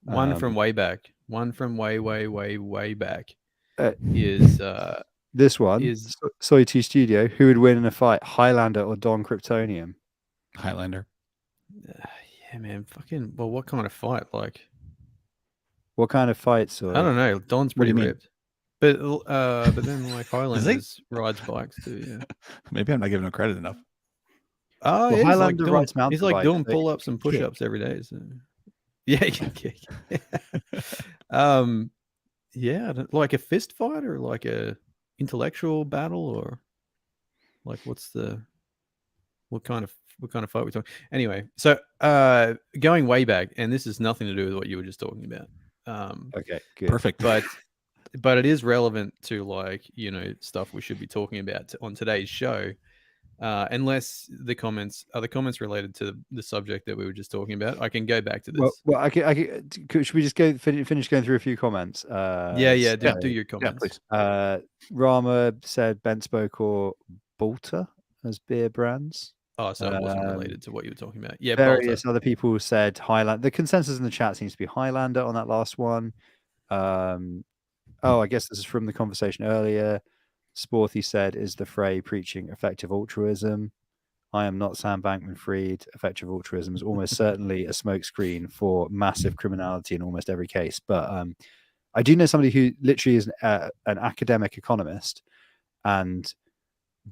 one from way back, way back, is this one is Soy T Studio. Who would win in a fight, Highlander or Don Kryptonium? Highlander. Yeah, man. Fucking. Well, what kind of fight? Like, what kind of fights? I don't know. Don's pretty ripped, but then like Highlanders rides bikes too. Yeah. Maybe I'm not giving him credit enough. Oh, yeah, Highlander rides mountain bikes. He's like doing pull-ups and push-ups every day. So. Yeah, he can kick. Yeah, like a fist fight, or like a intellectual battle, or like what kind of fight we're talking? Anyway, so going way back, and this has nothing to do with what you were just talking about. Okay, good. Perfect. But it is relevant to, like, stuff we should be talking about on today's show. Unless the comments related to the subject that we were just talking about. I can go back to this. Well, should we just finish going through a few comments? Yeah. Do your comments. Yeah, please. Rama said Ben Spoke or Bolter as beer brands. Oh, so it wasn't related to what you were talking about. Yeah, various other people said Highlander. The consensus in the chat seems to be Highlander on that last one. I guess this is from the conversation earlier. Sporty said, is the fray preaching effective altruism? I am not Sam Bankman-Fried. Effective altruism is almost certainly a smokescreen for massive criminality in almost every case. But I do know somebody who literally is an academic economist and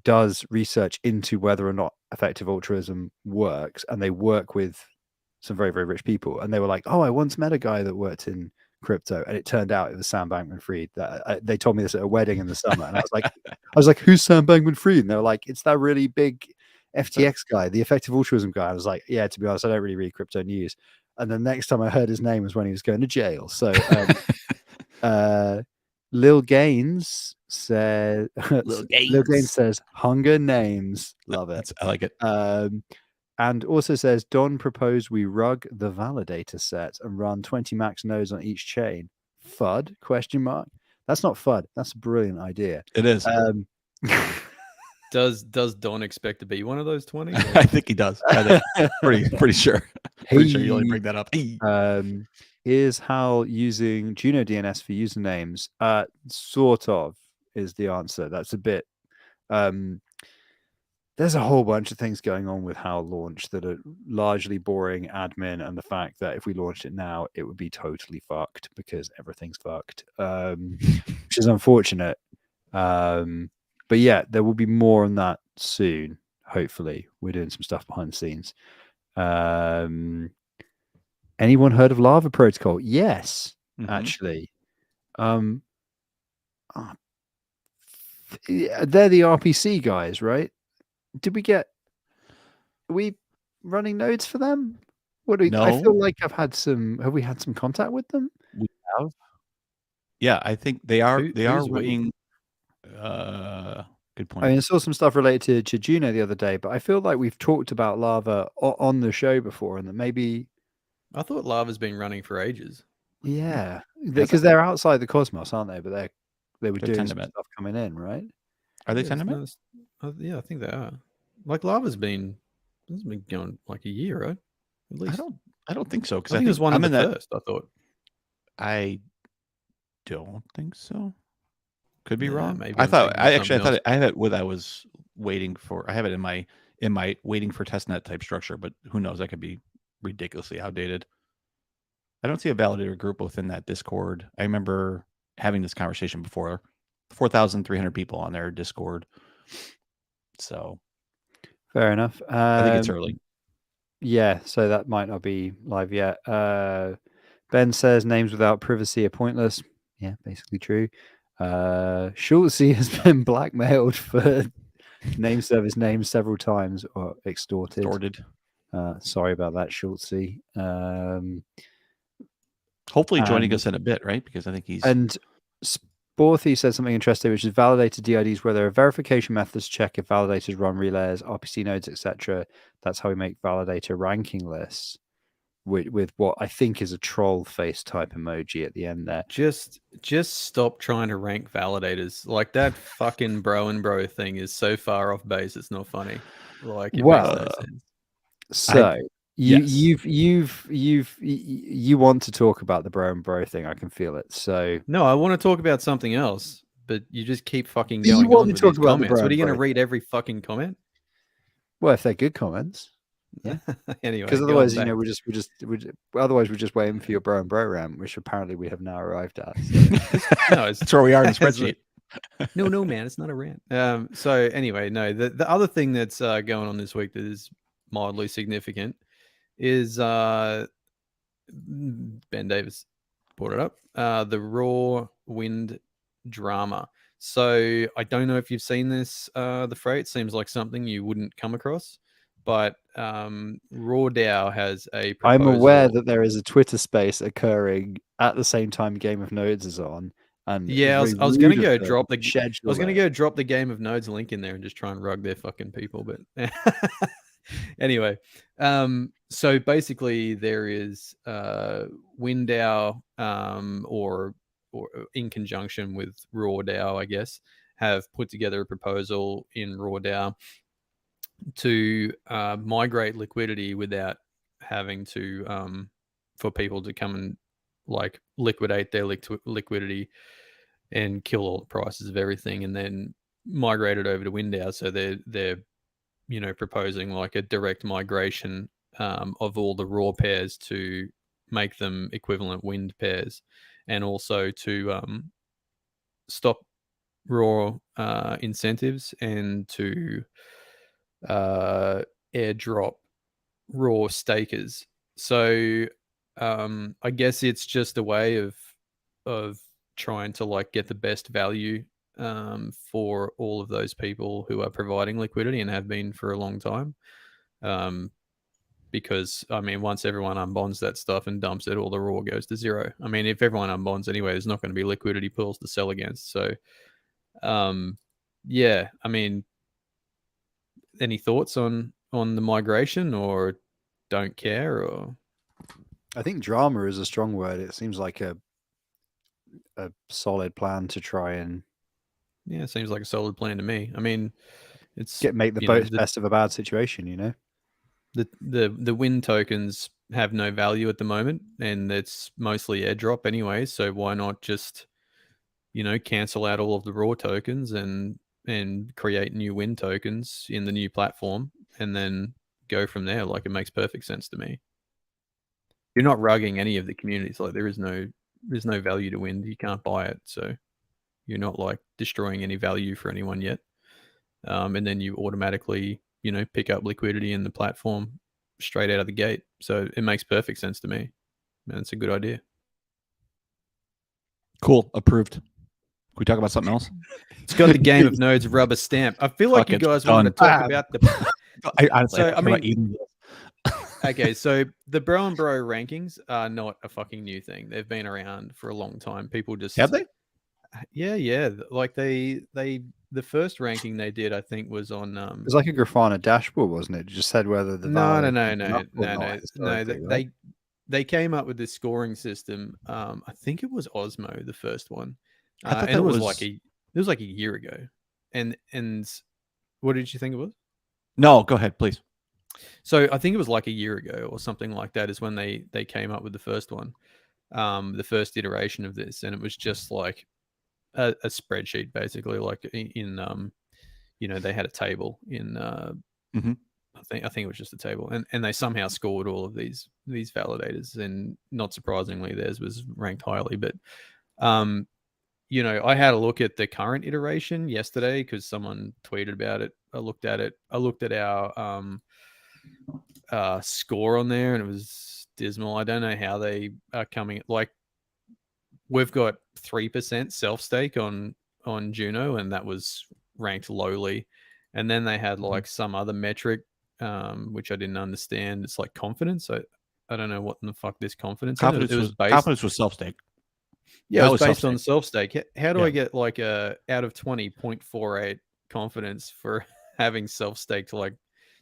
does research into whether or not effective altruism works. And they work with some very, very rich people. And they were like, oh, I once met a guy that worked in crypto, and it turned out it was Sam Bankman-Fried. They told me this at a wedding in the summer, and I was like, who's Sam Bankman-Fried? And they were like, it's that really big FTX guy, the effective altruism guy. I was like, yeah, to be honest, I don't really read crypto news. And the next time I heard his name was when he was going to jail. So Lil Gaines said, Lil Gaines says, hunger names. Love it. I like it. And also says, Don proposed we rug the validator set and run 20 max nodes on each chain. FUD? ? That's not FUD. That's a brilliant idea. It is. Does Don expect to be one of those 20? I think he does. Pretty sure. Pretty sure you only bring that up. Is Hal using Juno DNS for usernames? Sort of is the answer. That's a bit. There's a whole bunch of things going on with Hal launch that are largely boring admin, and the fact that if we launched it now, it would be totally fucked because everything's fucked, which is unfortunate. But yeah, there will be more on that soon. Hopefully, we're doing some stuff behind the scenes. Anyone heard of Lava Protocol? Yes, actually. They're the RPC guys, right? Are we running nodes for them? No. I feel like have we had some contact with them? We have. Yeah, I think they are. They are running. Good point. I mean, I saw some stuff related to Juno the other day, but I feel like we've talked about Lava on the show before, and that maybe. I thought Lava's been running for ages. Yeah, because they're outside the cosmos, aren't they? But they were doing some stuff coming in, right? Are they Tendermint? Yeah, I think they are. Like Lava's been going like a year, right? At least I don't think so. Because I think it was one of the first. I thought. I don't think so. Could be wrong. Maybe I thought I else. have it with I was waiting for. I have it in my waiting for testnet type structure, but who knows? That could be ridiculously outdated. I don't see a validator group within that Discord. I remember having this conversation before. 4,300 people on their Discord. So fair enough. I think it's early. Yeah, so that might not be live yet. Ben says names without privacy are pointless. Yeah, basically true. Schultze has been blackmailed for name service names several times or extorted. Sorry about that, Schultze. Hopefully joining us in a bit, right? Because I think he's... And Sporthy said something interesting, which is validated DIDs where there are verification methods to check if validators run relayers, RPC nodes, etc. That's how we make validator ranking lists with what I think is a troll face type emoji at the end there. Just stop trying to rank validators. Like that fucking bro and bro thing is so far off base. It's not funny. Like it makes no sense. So you want to talk about the bro and bro thing? I can feel it. So no, I want to talk about something else, but you just keep fucking going on with these comments. What are you going to read every fucking comment? Well, if they're good comments, yeah. Anyway, because otherwise, you know, we're just waiting for your bro and bro rant, which apparently we have now arrived at. So. No, that's where we are in the spreadsheet. No, man, it's not a rant. So anyway, no, the other thing that's going on this week that is mildly significant is Ben Davis brought it up, the Raw Wind drama. So I don't know if you've seen this, the Freight. It seems like something you wouldn't come across, but Raw DAO has a proposal. I'm aware that there is a Twitter space occurring at the same time Game of Nodes is on. And yeah, I was going to go drop the Game of Nodes link in there and just try and rug their fucking people, but anyway, so basically there is WinDAO or in conjunction with Raw DAO, I guess, have put together a proposal in Raw DAO to migrate liquidity without having to for people to come and like liquidate their liquidity and kill all the prices of everything and then migrate it over to WinDAO. So they're you know, proposing like a direct migration of all the raw pairs to make them equivalent wind pairs, and also to stop raw incentives and to airdrop raw stakers. So I guess it's just a way of trying to like get the best value for all of those people who are providing liquidity and have been for a long time. Because I mean, once everyone unbonds that stuff and dumps it, all the raw goes to zero. I mean, if everyone unbonds anyway, there's not going to be liquidity pools to sell against. So, yeah, I mean, any thoughts on the migration, or don't care, or? I think drama is a strong word. It seems like a solid plan to try and. Yeah, it seems like a solid plan to me. I mean, it's make the best of a bad situation, you know. The win tokens have no value at the moment, and it's mostly airdrop anyway. So why not just, you know, cancel out all of the raw tokens and create new win tokens in the new platform, and then go from there? Like, it makes perfect sense to me. You're not rugging any of the communities. Like, there's no value to win. You can't buy it, so you're not like destroying any value for anyone yet. And then you automatically, you know, pick up liquidity in the platform straight out of the gate. So it makes perfect sense to me. And it's a good idea. Cool. Approved. Can we talk about something else? It's got the Game of Nodes rubber stamp. I feel like you guys want to talk about the... Okay, so the bro and bro rankings are not a fucking new thing. They've been around for a long time. People just... Have they? Yeah. Like the first ranking they did, I think, was on. It was like a Grafana dashboard, wasn't it? It just said whether the no. They came up with this scoring system. I think it was Osmo, the first one. I thought it was like a year ago. And what did you think it was? No, go ahead, please. So I think it was like a year ago or something like that is when they came up with the first one, the first iteration of this, and it was just like a spreadsheet basically, like in they had a table in I think it was just a table, and they somehow scored all of these validators, and not surprisingly, theirs was ranked highly. But I had a look at the current iteration yesterday because someone tweeted about it. I looked at it. I looked at our score on there, and it was dismal. I don't know how they are coming. Like, we've got 3% self stake on Juno, and that was ranked lowly. And then they had like some other metric, which I didn't understand. It's like confidence. I don't know what in the fuck this confidence. Confidence it was based. Confidence was self stake. Yeah, it was based on self stake. How do I get like a out of 20.48 confidence for having self staked like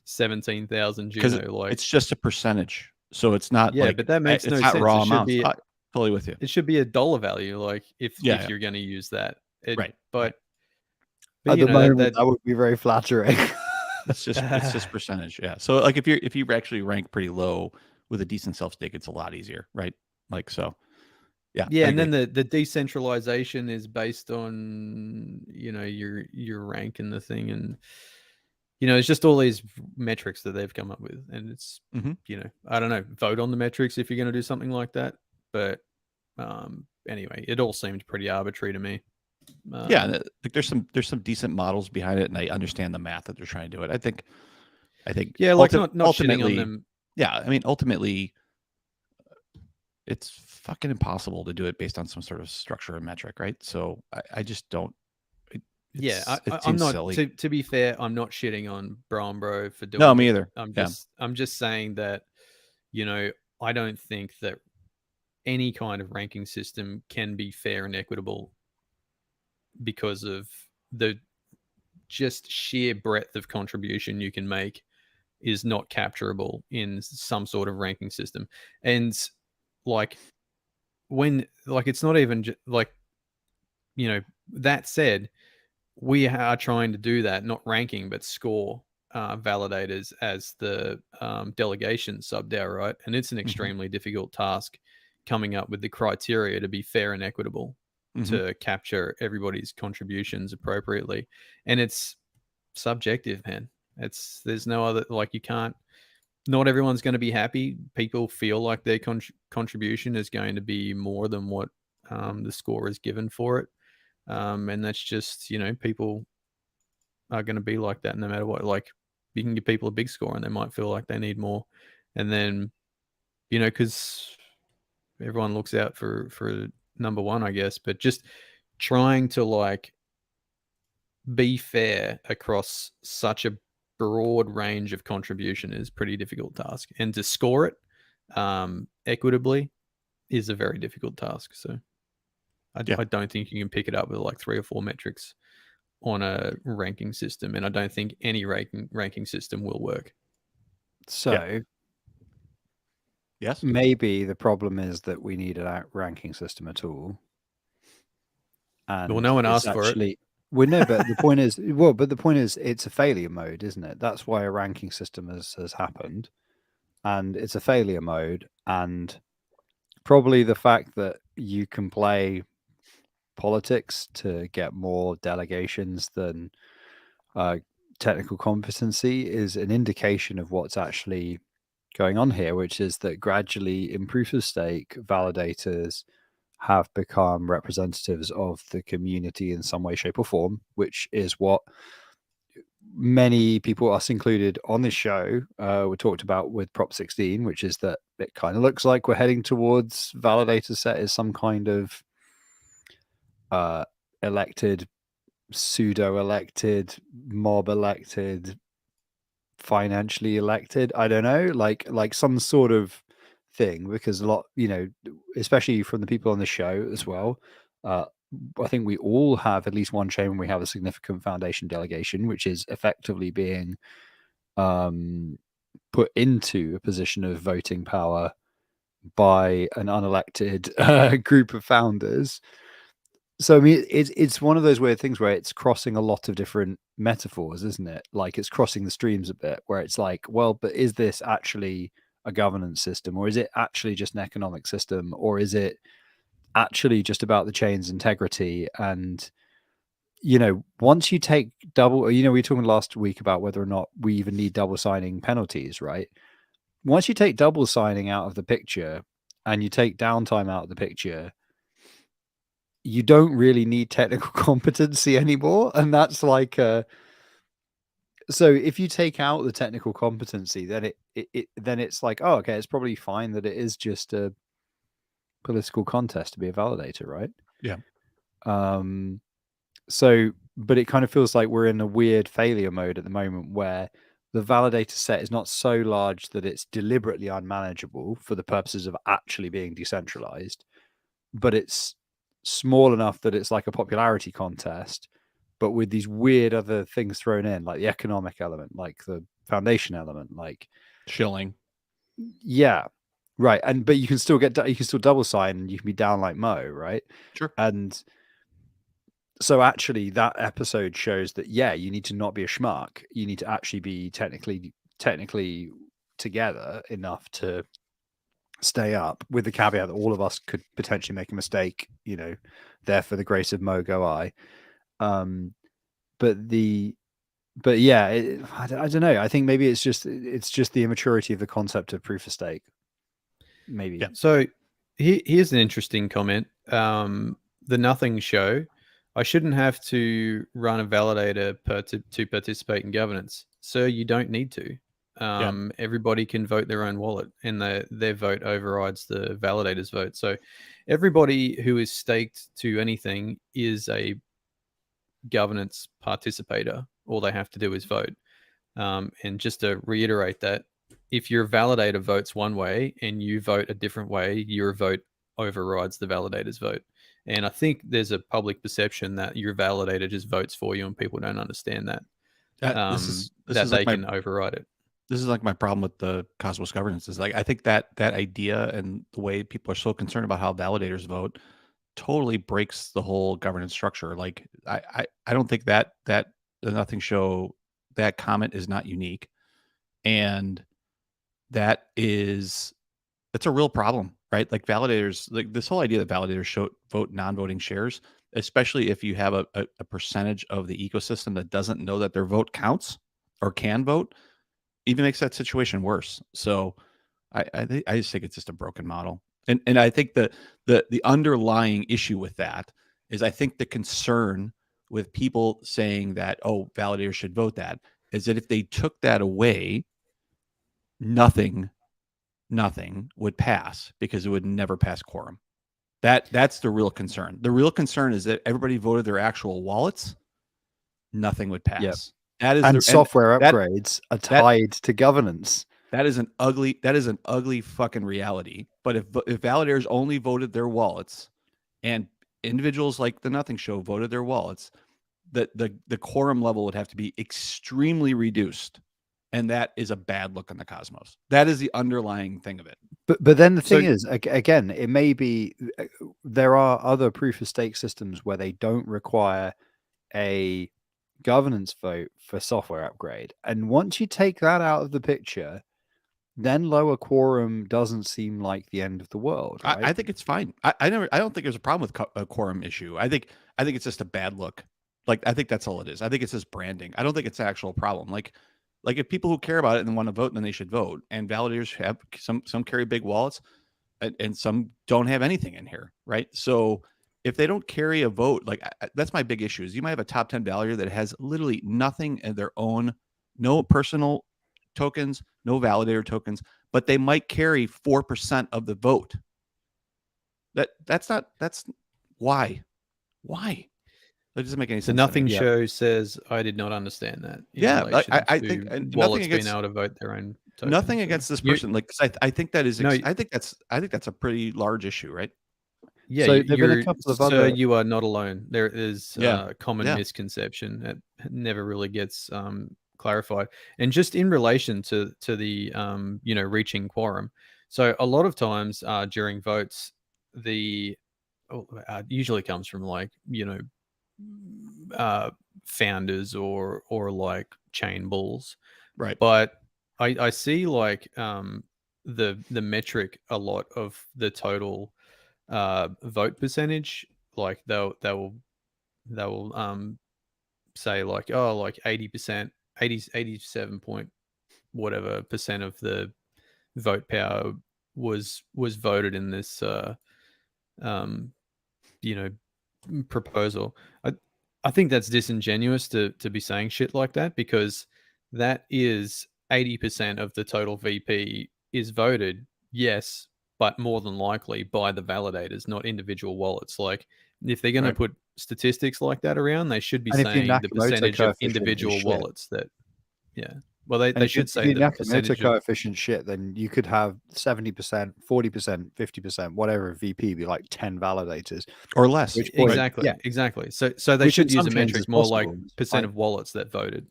17,000 Juno? Like, it's just a percentage, so it's not. Yeah, like, but that makes no not sense. raw amounts. Totally with you. It should be a dollar value, like if you're going to use that. Right. But at the moment, that would be very flattering. It's just percentage. Yeah. So like if you actually rank pretty low with a decent self stake, it's a lot easier, right? Like, so. Yeah. Yeah, and then the decentralization is based on your rank in the thing, and it's just all these metrics that they've come up with, and it's I don't know, vote on the metrics if you're going to do something like that. But anyway, it all seemed pretty arbitrary to me. Yeah, like there's some decent models behind it, and I understand the math that they're trying to do it. I think yeah, like not shitting on them. Yeah, I mean, ultimately, it's fucking impossible to do it based on some sort of structure and metric, right? So I just don't. I'm not. Silly. To be fair, I'm not shitting on Brown Bro for doing. No, me either. I'm just saying that, I don't think that any kind of ranking system can be fair and equitable because of the just sheer breadth of contribution you can make is not capturable in some sort of ranking system. And like when, like, it's not even like, that said, we are trying to do that, not ranking, but score validators as the delegation sub-DAO, right? And it's an extremely difficult task coming up with the criteria to be fair and equitable to capture everybody's contributions appropriately. And it's subjective, man. There's no other, like, you can't, not everyone's going to be happy. People feel like their contribution is going to be more than what the score is given for it. And that's just, people are going to be like that no matter what. Like, you can give people a big score and they might feel like they need more. And then, because everyone looks out for number one, I guess, but just trying to like be fair across such a broad range of contribution is a pretty difficult task. And to score it equitably is a very difficult task. So I don't think you can pick it up with like 3 or 4 metrics on a ranking system, and I don't think any ranking system will work. So, yes, maybe the problem is that we need a ranking system at all. And well, no one asked for it. Well, no, but the point is, it's a failure mode, isn't it? That's why a ranking system has happened, and it's a failure mode, and probably the fact that you can play politics to get more delegations than technical competency is an indication of what's actually going on here, which is that gradually in proof of stake, validators have become representatives of the community in some way, shape, or form, which is what many people, us included, on this show, we talked about with Prop 16, which is that it kind of looks like we're heading towards validator set as some kind of elected, pseudo-elected, mob-elected, financially elected, I don't know, like some sort of thing, because a lot, especially from the people on the show as well, I think we all have at least one chain when we have a significant foundation delegation, which is effectively being put into a position of voting power by an unelected group of founders. So I mean, it's one of those weird things where it's crossing a lot of different metaphors, isn't it? Like, it's crossing the streams a bit, where it's like, well, but is this actually a governance system, or is it actually just an economic system, or is it actually just about the chain's integrity. And, you know, once you take double, you know, we were talking last week about whether or not we even need double signing penalties, right? Once you take double signing out of the picture and you take downtime out of the picture, you don't really need technical competency anymore. And that's like, so if you take out the technical competency, then then it's like, oh, okay, it's probably fine that it is just a political contest to be a validator, right? Yeah. So, but it kind of feels like we're in a weird failure mode at the moment where the validator set is not so large that it's deliberately unmanageable for the purposes of actually being decentralized, but it's small enough that it's like a popularity contest, but with these weird other things thrown in, like the economic element, like the foundation element, like shilling. Yeah, right. And but you can still double sign, and you can be down like Mo, right? Sure. And so actually, that episode shows that you need to not be a schmuck. You need to actually be technically together enough to stay up. With the caveat that all of us could potentially make a mistake. You know, there for the grace of Mo go I. But yeah, I don't know. I think maybe it's just the immaturity of the concept of proof of stake. Maybe. Yeah. So here's an interesting comment. The Nothing Show. I shouldn't have to run a validator to participate in governance. Sir, you don't need to. Everybody can vote their own wallet, and their vote overrides the validator's vote. So everybody who is staked to anything is a governance participator. All they have to do is vote. And just to reiterate that, if your validator votes one way and you vote a different way, your vote overrides the validator's vote. And I think there's a public perception that your validator just votes for you, and people don't understand that. This that is they like can override it. This is like my problem with the Cosmos governance is like I think that idea and the way people are so concerned about how validators vote totally breaks the whole governance structure. Like I don't think that the Nothing Show, that comment is not unique, and it's a real problem, right? Like validators, like this whole idea that validators vote non-voting shares, especially if you have a percentage of the ecosystem that doesn't know that their vote counts or can vote, even makes that situation worse. So I just think it's just a broken model. And I think the underlying issue with that is I think the concern with people saying that, oh, validators should vote that, is that if they took that away, nothing would pass because it would never pass quorum. That's the real concern. The real concern is that everybody voted their actual wallets, nothing would pass. Yep. That is and software upgrades are tied to governance. That is an ugly fucking reality. But if validators only voted their wallets and individuals like the Nothing Show voted their wallets, the quorum level would have to be extremely reduced. And that is a bad look on the Cosmos. That is the underlying thing of it. But then the thing is, again, it may be there are other proof of stake systems where they don't require a governance vote for software upgrade. And once you take that out of the picture, then lower quorum doesn't seem like the end of the world. Right? I think it's fine. I don't think there's a problem with a quorum issue. I think it's just a bad look. Like I think that's all it is. I think it's just branding. I don't think it's an actual problem. Like if people who care about it and want to vote, then they should vote. And validators have some carry big wallets, and some don't have anything in here, right? So if they don't carry a vote, like that's my big issue. Is you might have a top 10 validator that has literally nothing in their own, no personal tokens, no validator tokens, but they might carry 4% of the vote. That's why. That doesn't make any sense. The Nothing Show says I did not understand that. I think wallets being able to vote their own tokens. Nothing against this person. I think that is. I think that's a pretty large issue, right? Yeah, so there've been a couple of other. You are not alone. There is a common misconception that never really gets clarified, and just in relation to the reaching quorum. So a lot of times during votes, usually comes from founders or like chain bulls, right? But I see the metric a lot of the total vote percentage. Like they'll say like, oh, like 80%, 87 point whatever percent of the vote power was voted in this you know, proposal. I think that's disingenuous to be saying shit like that, because that is 80% of the total VP is voted, yes, but more than likely by the validators, not individual wallets. Like, if they're going to put statistics like that around, they should be saying the percentage of individual wallets that, yeah. Well, they should say the percentage coefficient shit. Then you could have 70%, 40%, 50%, whatever VP be like 10 validators or less. Exactly. So they should use a metric more like percent of wallets that voted.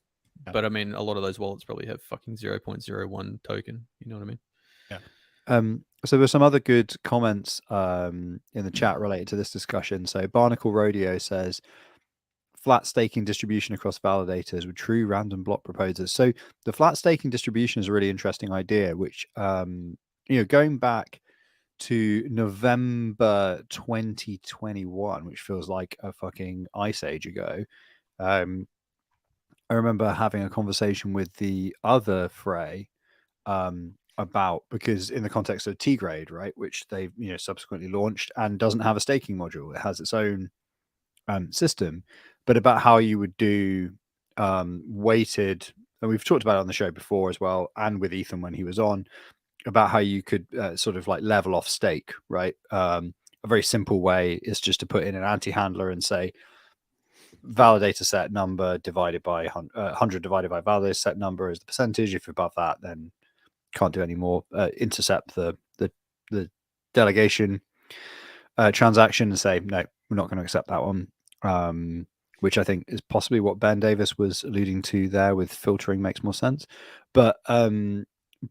Yeah. But I mean, a lot of those wallets probably have fucking 0.01 token. You know what I mean? Yeah. So there's some other good comments in the chat related to this discussion. So Barnacle Rodeo says, flat staking distribution across validators with true random block proposers. So the flat staking distribution is a really interesting idea, which, going back to November 2021, which feels like a fucking ice age ago, I remember having a conversation with the other Fray about, because in the context of T-Grade, right, which they've subsequently launched and doesn't have a staking module, it has its own system, but about how you would do weighted, and we've talked about it on the show before as well, and with Ethan when he was on, about how you could sort of like level off stake, right? A very simple way is just to put in an anti-handler and say validator set number divided by 100 divided by validator set number is the percentage. If above that, then can't do any more. Intercept the delegation transaction and say, no, we're not going to accept that one. Which I think is possibly what Ben Davis was alluding to there with filtering makes more sense. But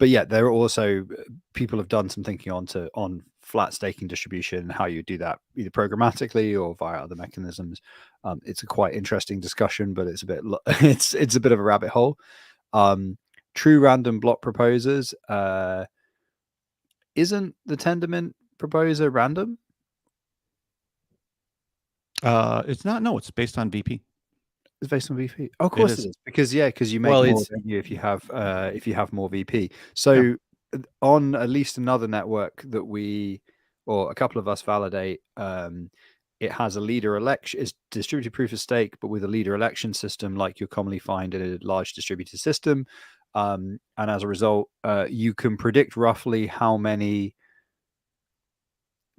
yeah, there are also people have done some thinking on flat staking distribution, how you do that either programmatically or via other mechanisms. It's a quite interesting discussion, but it's a bit it's a bit of a rabbit hole. True random block proposers, isn't the Tendermint proposer random? It's not. No, it's based on VP. It's based on VP. Oh, of course it is. Because you make more revenue if you have more VP. So on at least another network that we, or a couple of us, validate, it has a leader election. It's distributed proof of stake, but with a leader election system like you commonly find in a large distributed system. And as a result, you can predict roughly how many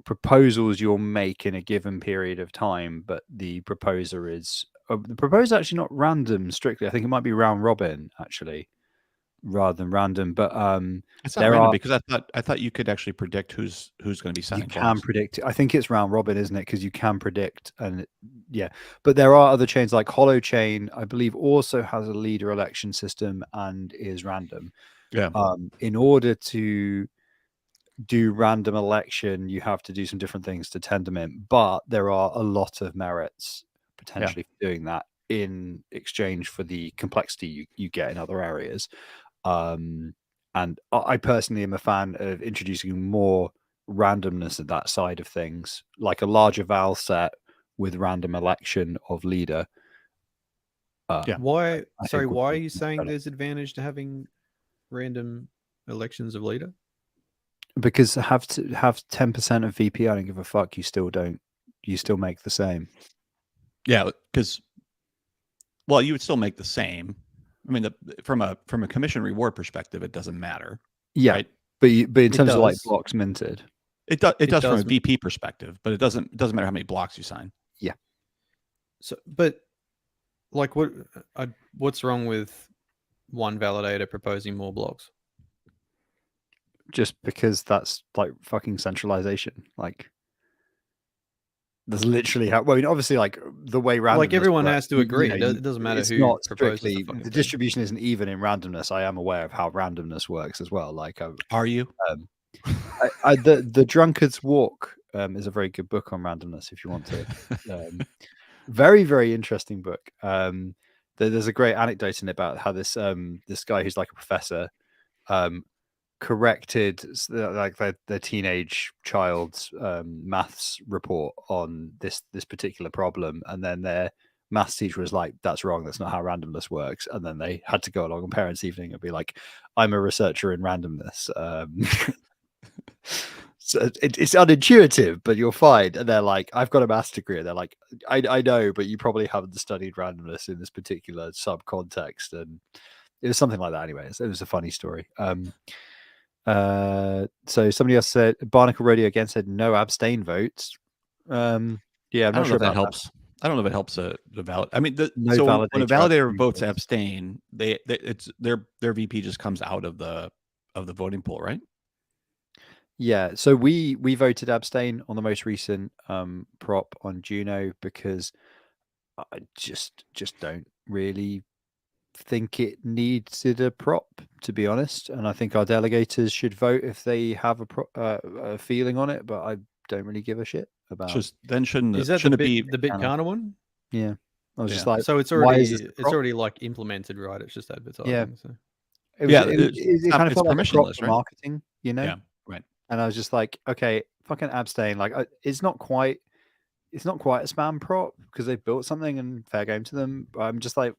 proposals you'll make in a given period of time, but the proposer is actually not random strictly. I think it might be round robin actually, rather than random. But it's not random because I thought you could actually predict who's going to be signing. You can predict. I think it's round robin, isn't it? Because you can predict, and yeah. But there are other chains like Hollow Chain, I believe, also has a leader election system and is random. Yeah. In order to do random election, you have to do some different things to Tendermint, but there are a lot of merits potentially for doing that in exchange for the complexity you get in other areas. And I personally am a fan of introducing more randomness at that side of things, like a larger val set with random election of leader. Why are you saying there's advantage to having random elections of leader? Because have 10% of VP, I don't give a fuck. You still make the same. Yeah, because you would still make the same. I mean, from a commission reward perspective, it doesn't matter. Yeah, right? but in terms of like blocks minted, it does from a VP perspective, but it doesn't matter how many blocks you sign. Yeah. So, but like, what's wrong with one validator proposing more blocks? Just because that's like fucking centralization. Like, there's literally obviously like the way randomness, like everyone has to agree. It doesn't matter it's who not proposes strictly the distribution isn't even in randomness. I am aware of how randomness works as well. Like, are you? The Drunkard's Walk is a very good book on randomness if you want to. Very, very interesting book. There's a great anecdote in it about how this guy who's like a professor corrected like the teenage child's maths report on this particular problem, and then their maths teacher was like, "That's wrong. That's not how randomness works." And then they had to go along on parents' evening and be like, "I'm a researcher in randomness." So it's unintuitive, but you're fine. And they're like, "I've got a maths degree." And they're like, I know, but you probably haven't studied randomness in this particular sub context. And it was something like that. Anyways, it was a funny story. So somebody else said Barnacle Radio again said no abstain votes. Yeah, I'm not sure if that helps. I don't know if it helps the valid. I mean, no when a validator votes abstain, it's their VP just comes out of the voting pool, right? Yeah, so we voted abstain on the most recent prop on Juno because I just don't really think it needed a prop, to be honest. And I think our delegators should vote if they have a feeling on it, but I don't really give a shit about. Shouldn't is that shouldn't the it be the Bitcana one? Yeah, I was just like, so it's already like implemented, right? It's just advertising. Yeah, so. it kind of felt like a prop permissionless, for right? marketing, you know? Yeah, right. And I was just like, okay, fucking abstain. Like, it's not quite a spam prop because they built something and fair game to them. But I'm just like,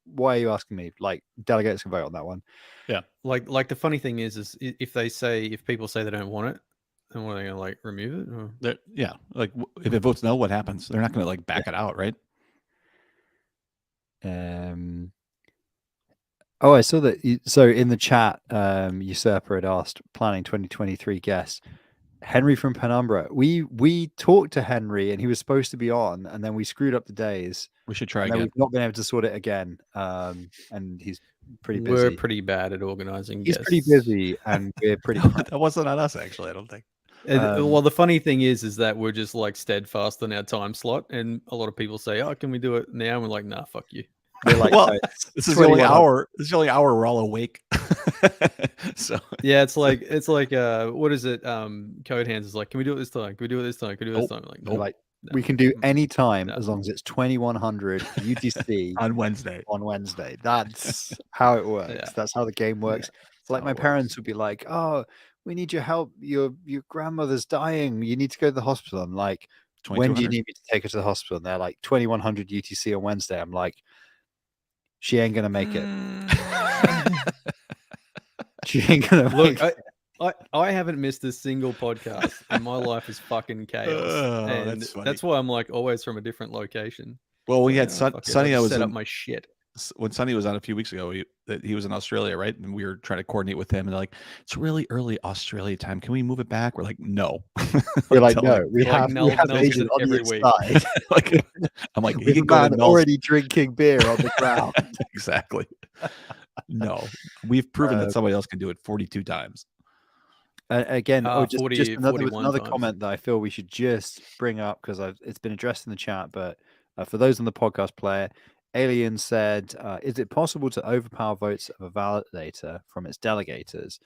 why are you asking me? Like, delegates can vote on that one. Yeah, like the funny thing is if people say they don't want it, then what are they gonna like remove it? Or? Yeah, like if it votes no, what happens? They're not gonna like back it out, right? Oh, I saw that. So in the chat, Usurper had asked planning 2023 guests. Henry from Penumbra. We talked to Henry and he was supposed to be on, and then we screwed up the days. We should try again. We've not been able to sort it again. And he's pretty busy. We're pretty bad at organizing. He's pretty busy, and we're pretty. That wasn't on us, actually. I don't think. Well, the funny thing is that we're just like steadfast on our time slot, and a lot of people say, "Oh, can we do it now?" And we're like, "Nah, fuck you." We're like, well, this is the only hour. This is the only hour we're all awake. So yeah, it's like what is it? Code Hands is like, can we do it this time? Can we do it this time? Can we do it this time? Like, nope. Like we can do any time as long as it's 2100 UTC on Wednesday. On Wednesday, that's how it works. Yeah. That's how the game works. Yeah. Like my parents would be like, "Oh, we need your help. Your grandmother's dying. You need to go to the hospital." I'm like, "When do you need me to take her to the hospital?" And they're like, 2100 UTC on Wednesday. I'm like, she ain't gonna make it. She ain't gonna look. I haven't missed a single podcast, and my life is fucking chaos. And that's why I'm like always from a different location. Well, we had Sonny. I was set up my shit. When Sonny was on a few weeks ago, he was in Australia, right? And we were trying to coordinate with him, and they're like, "It's really early Australia time. Can we move it back?" We're like, "No." We're like, "No, we have agent on every the week." Side. Like, I'm like, he can go already drinking beer on the ground. Exactly. No, we've proven that somebody else can do it 42 times. Again, just another comment that I feel we should just bring up because it's been addressed in the chat, but for those on the podcast player, Alien said, "Is it possible to overpower votes of a validator from its delegators?"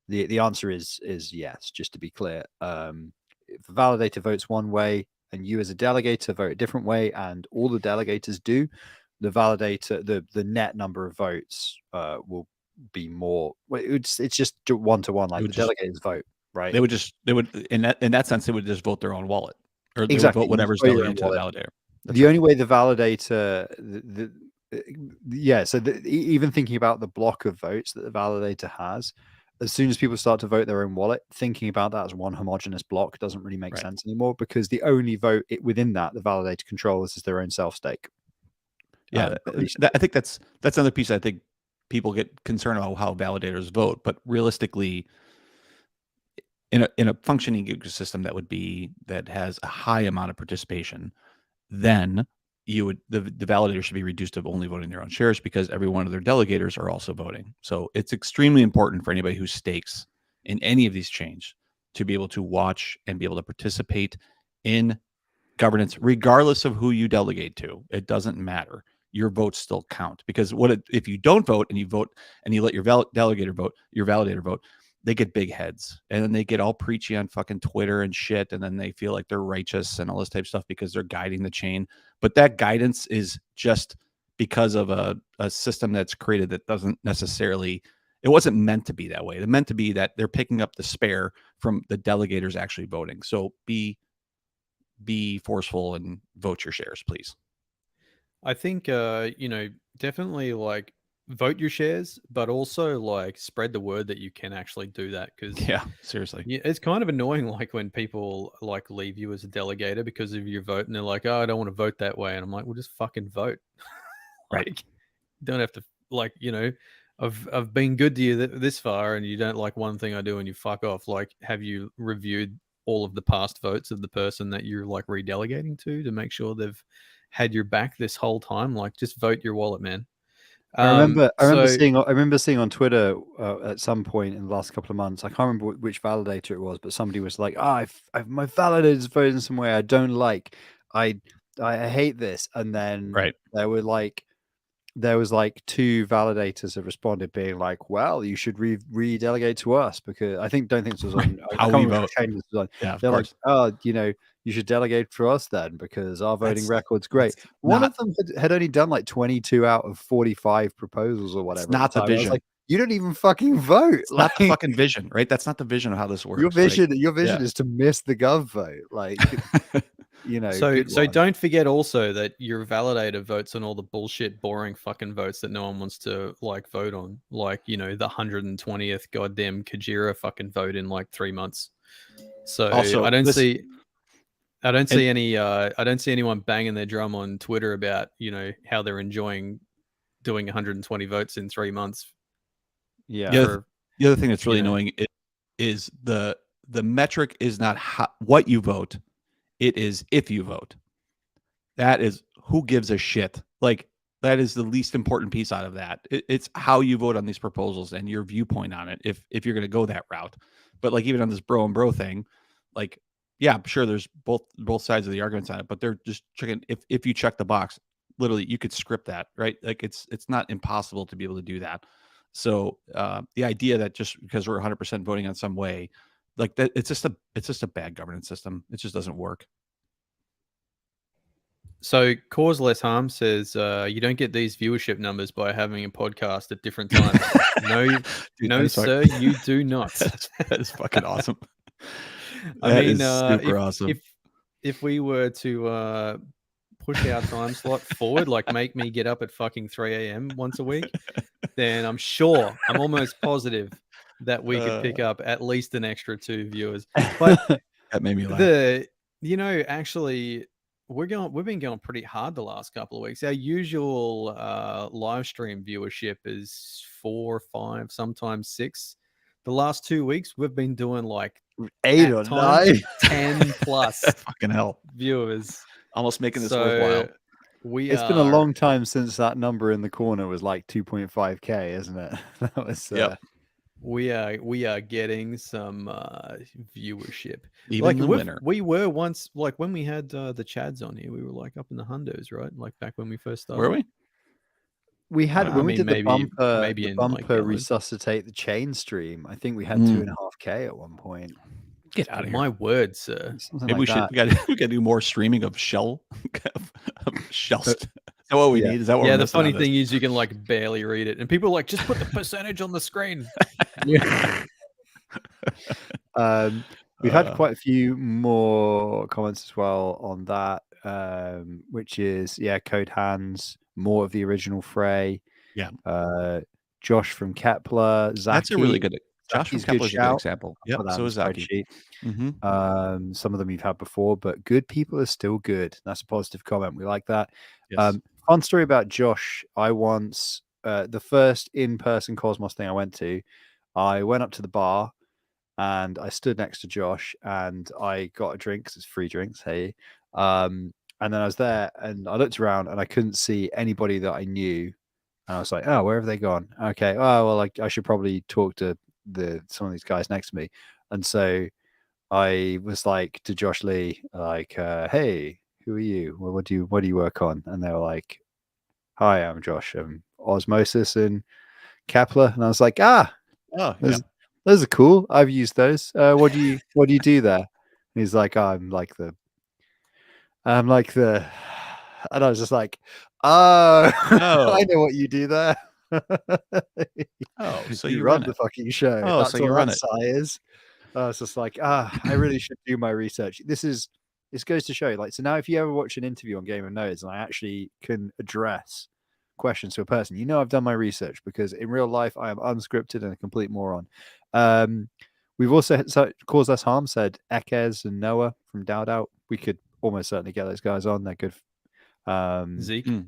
The answer is yes. Just to be clear, if a validator votes one way and you as a delegator vote a different way, and all the delegators do, the validator, the net number of votes will be more. It's just 1-to-1, like the delegators vote, right? They would in that sense they would just vote their own wallet, or they would vote whatever's delegated to the validator. The only way the validator, even thinking about the block of votes that the validator has, as soon as people start to vote their own wallet, thinking about that as one homogenous block doesn't really make sense anymore, because the only vote within that the validator controls is their own self-stake. Yeah, I think that's another piece. I think people get concerned about how validators vote, but realistically, in a functioning ecosystem that has a high amount of participation, then the validator should be reduced to only voting their own shares, because every one of their delegators are also voting. So it's extremely important for anybody who stakes in any of these chains to be able to watch and be able to participate in governance, regardless of who you delegate to. It doesn't matter. Your votes still count, because if you don't vote and you vote and you let your validator vote, they get big heads, and then they get all preachy on fucking Twitter and shit, and then they feel like they're righteous and all this type of stuff because they're guiding the chain. But that guidance is just because of a system that's created that doesn't necessarily It wasn't meant to be that way. It meant to be that they're picking up the spare from the delegators actually voting. So be forceful and vote your shares, please. I think definitely like vote your shares, but also like spread the word that you can actually do that, because Yeah, seriously. it's kind of annoying like when people like leave you as a delegator because of your vote and they're like, oh, I don't want to vote that way, and I'm like, well, just fucking vote. Right. Like, you don't have to, like, I've been good to you this far, and you don't like one thing I do and you fuck off. Like, have you reviewed all of the past votes of the person that you're like redelegating to make sure they've had your back this whole time? Like, just vote your wallet, man. I remember seeing on Twitter at some point in the last couple of months. I can't remember which validator it was, but somebody was like, "Oh, my validator's voted in some way I don't like. I hate this." And then there was like 2 validators have responded being like, well, you should redelegate to us, because don't think this was on How we vote. Yeah, they're like, oh, you should delegate for us then, because our voting record's great. One of them had only done like 22 out of 45 proposals or whatever. It's not the vision. I was like, you don't even fucking vote. It's not the fucking vision, right? That's not the vision of how this works. Your vision is to miss the gov vote. Like, so don't forget also that your validator votes on all the bullshit, boring fucking votes that no one wants to like vote on, like the 120th goddamn Kajira fucking vote in like 3 months. So also, I don't see anyone banging their drum on Twitter about how they're enjoying doing 120 votes in 3 months. Yeah. The other thing that's really annoying is the metric is not what you vote. It is if you vote. That is who gives a shit. Like, that is the least important piece out of that. It's how you vote on these proposals and your viewpoint on it, if you're going to go that route. But like, even on this bro and bro thing, like, yeah, I'm sure there's both sides of the arguments on it, but they're just checking if you check the box, literally you could script that, right? Like, it's not impossible to be able to do that. So the idea that just because we're 100% voting on some way, like that, it's just a bad governance system. It just doesn't work. So Cause Less Harm says you don't get these viewership numbers by having a podcast at different times. No, dude, no, sir, you do not. That is fucking awesome. I mean, super awesome. If we were to push our time slot forward, like make me get up at fucking 3 a.m. once a week, then I'm almost positive that we could pick up at least an extra 2 viewers. But that made me laugh. Actually, we've been going pretty hard the last couple of weeks. Our usual live stream viewership is 4, 5, sometimes 6. The last 2 weeks we've been doing like 8 or 9, 10 plus fucking hell viewers, almost making this worthwhile. It's been a long time since that number in the corner was like 2.5k, isn't it? That was we are getting some viewership. Even like the winter. We were once, like when we had the Chads on here, we were like up in the hundos, right? Like back when we first started. Were we? We had when we did the bumper, maybe like resuscitate the chain stream. I think we had 2.5k at one point. Get out of here! My word, sir. Maybe we got to do more streaming of shell. Shell. Is that what we need? Is that what? Yeah. The funny thing is, you can like barely read it, and people are like, just put the percentage on the screen. We've had quite a few more comments as well on that, which is Code Hands, more of the original fray. Yeah. Josh from Kepler, Zaki. That's a really good. Josh from Kepler is a good example. Yeah. So is Zaki. Mm-hmm. Some of them you've had before, but good people are still good. That's a positive comment. We like that. Yes. Fun story about Josh. I once, the first in-person Cosmos thing I went to, I went up to the bar and I stood next to Josh and I got a drink because it's free drinks. Hey. And then I was there and I looked around and I couldn't see anybody that I knew. And I was like, oh, where have they gone? Okay. Oh, well, I should probably talk to some of these guys next to me. And so I was like to Josh Lee, like, hey, who are you? Well, what do you work on? And they were like, hi, I'm Josh. I'm Osmosis and Kepler. And I was like, those are cool. I've used those. What do you do there? And he's like, I'm like the and I was just like, oh, I know what you do there. Oh, so you you run run the it. fucking show. Oh, That's so you what run that it. sigh is. It's just like, I really should do my research. This goes to show, like, so now if you ever watch an interview on Game of Nodes and I actually can address questions to a person, you know I've done my research, because in real life I am unscripted and a complete moron. We've also Cause Less Harm said Ekez and Noah from Dowd. We could almost certainly get those guys on. They're good. Zeke.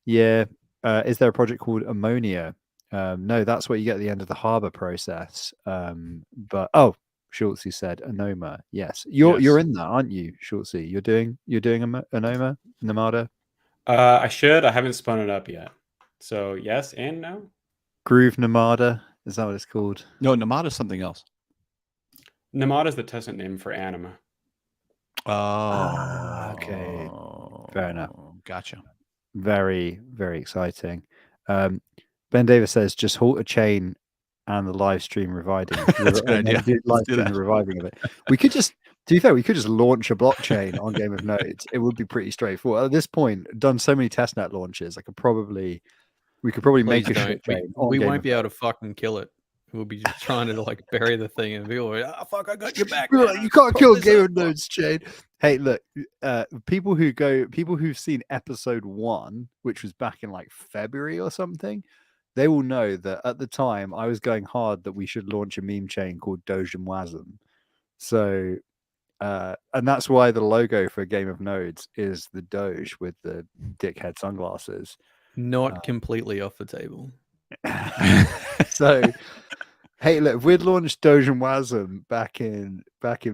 Yeah. Is there a project called Ammonia? No, that's what you get at the end of the harbor process. But Schultzy said Anoma. Yes, you're in that, aren't you, Schultzy? You're doing Anoma, Namada. I should. I haven't spun it up yet. So yes and no. Groove Namada, is that what it's called? No, Namada is something else. Namada is the testament name for anima. Oh, okay. Fair enough. Gotcha. Very, very exciting. Ben Davis says just halt a chain and the live stream reviving. That's a good idea. Live stream the reviving of it. We could just, to be fair, we could just launch a blockchain on Game of Nodes. It would be pretty straightforward. At this point, done so many testnet launches, we could probably Please make a don't. shit chain. We won't be able to fucking kill it. We'll be just trying to like bury the thing and be like, oh fuck, I got your back. You can't kill Game of Nodes chain. Hey, look, people who've seen episode 1, which was back in like February or something, they will know that at the time I was going hard that we should launch a meme chain called Doge and Wasm. So, and that's why the logo for Game of Nodes is the Doge with the dickhead sunglasses. Not completely off the table. So, hey, look, if we'd launched Doge and Wasm back in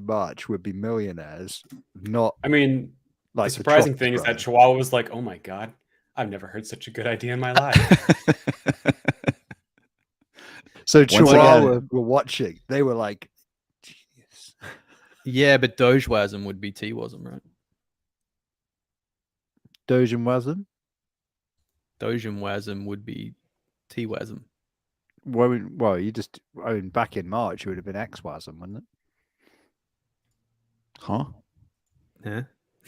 March, we'd be millionaires. Not, I mean, like the surprising thing is that Chihuahua was like, "Oh my god, I've never heard such a good idea in my life." So Chihuahua were watching. They were like, genius. Yeah, but Dojewasm would be T-wasm, right? Doge and Wasm? Dojewasm would be T-wasm. Well, back in March, it would have been X-wasm, wouldn't it? Huh? Huh?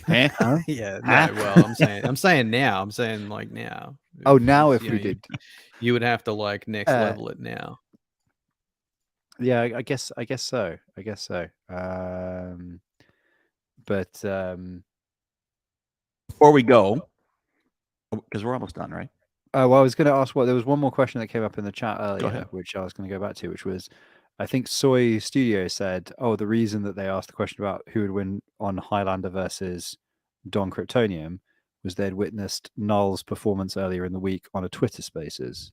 Huh? Yeah, no, well, I'm saying now. I'm saying like now. Oh, now if we did. You would have to like next level it now. Yeah, I guess so. But before we go, because we're almost done, right? Well, I was going to ask there was one more question that came up in the chat earlier, which I was going to go back to, which was, I think Soy Studio said, the reason that they asked the question about who would win on Highlander versus Don Kryptonium was they'd witnessed Null's performance earlier in the week on a Twitter Spaces.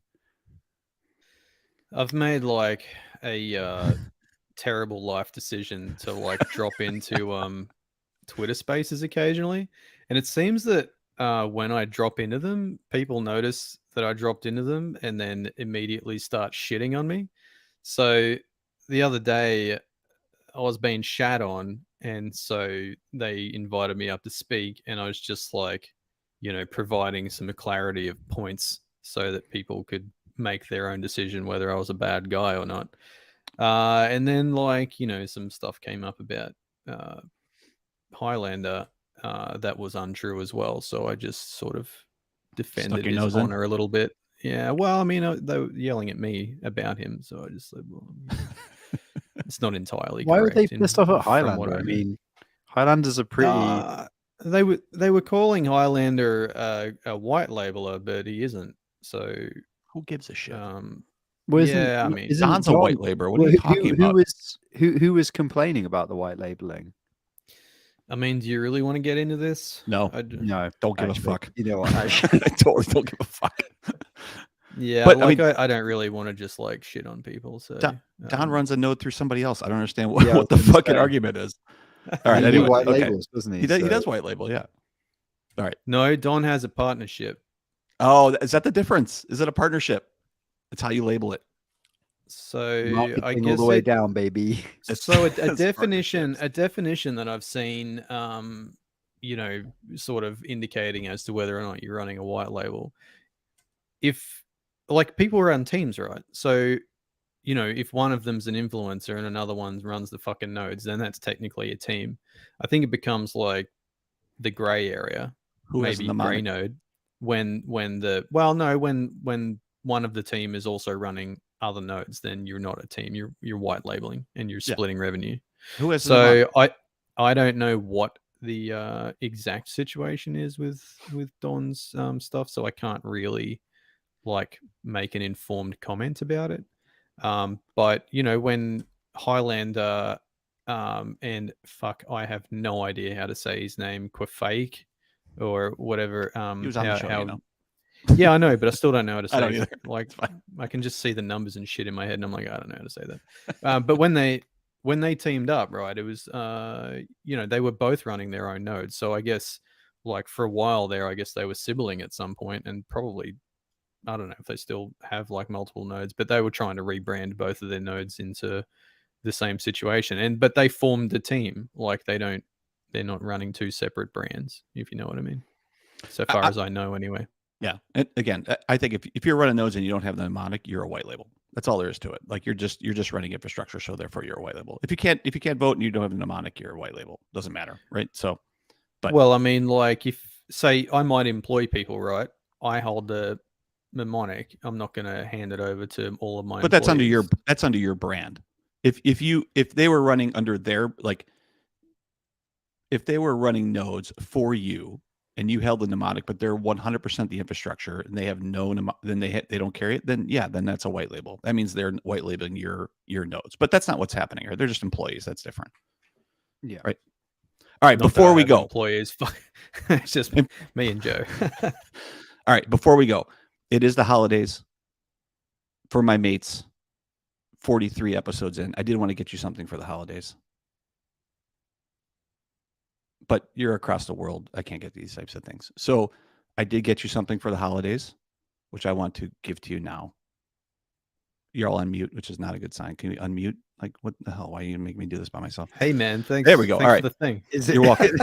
I've made like a terrible life decision to like drop into Twitter Spaces occasionally, and it seems that when I drop into them, people notice that I dropped into them and then immediately start shitting on me. So the other day I was being shat on, and so they invited me up to speak, and I was just like, providing some clarity of points so that people could make their own decision whether I was a bad guy or not. And then some stuff came up about Highlander that was untrue as well. So I just sort of defended his honor a little bit. Yeah, well, I mean, they were yelling at me about him, so I just said, well, it's not entirely Why correct. were they pissed off at Highlander? I mean, Highlander's a pretty... They were calling Highlander a white labeler, but he isn't. So who gives a shit? I mean, Don's a white labeler. What are you talking about? Who was complaining about the white labeling? I mean, do you really want to get into this? No, no, don't give a fuck. You know what? I totally don't give a fuck. Yeah, but I don't really want to just like shit on people. So Don runs a node through somebody else. I don't understand what the fucking argument is. All right, anyway, white labels, doesn't he? He does white label, yeah. All right. No, Don has a partnership. Oh, is that the difference? Is it a partnership? That's how you label it. So marketing I guess all the way down, baby. So a definition that I've seen, sort of indicating as to whether or not you're running a white label. If like people run teams, right? So, if one of them's an influencer and another one runs the fucking nodes, then that's technically a team. I think it becomes like the gray area, maybe gray node when one of the team is also running other nodes, then you're not a team. You're white labeling and you're splitting revenue. Who has so I don't know what the exact situation is with Don's stuff, so I can't really like make an informed comment about it. But you know, when Highlander and fuck, I have no idea how to say his name, Quafake or whatever. He was on the show, you know. Yeah, I know, but I still don't know how to say I don't it. either. Like, I can just see the numbers and shit in my head, and I'm like, I don't know how to say that. But when they teamed up, right, it was you know, they were both running their own nodes. So I guess like for a while there, I guess they were sibling at some point, and probably, I don't know if they still have like multiple nodes, but they were trying to rebrand both of their nodes into the same situation. But they formed a team. Like they're not running two separate brands, if you know what I mean. So far as I know, anyway. Yeah. And again, I think if you're running nodes and you don't have the mnemonic, you're a white label. That's all there is to it. Like you're just running infrastructure, so therefore you're a white label. If you can't vote and you don't have a mnemonic, you're a white label. Doesn't matter, right? So, but well, I mean, like if say I might employ people, right? I hold the mnemonic. I'm not going to hand it over to all of my. But that's under your brand. If they were running under their, like, if they were running nodes for you and you held the mnemonic, but they're 100% the infrastructure and they have no, then they don't carry it, then then that's a white label. That means they're white labeling your nodes. But that's not what's happening here. They're just employees. That's different. Yeah. Right. All right. Before we go, employees, it's just me and Joe. All right. Before we go, it is the holidays. For my mates, 43 episodes in, I did want to get you something for the holidays. But you're across the world. I can't get these types of things. So I did get you something for the holidays, which I want to give to you now. You're all on mute, which is not a good sign. Can you unmute? Like, what the hell? Why are you making me do this by myself? Hey, man. Thanks. There we go. Thanks all right. For the thing. You're welcome.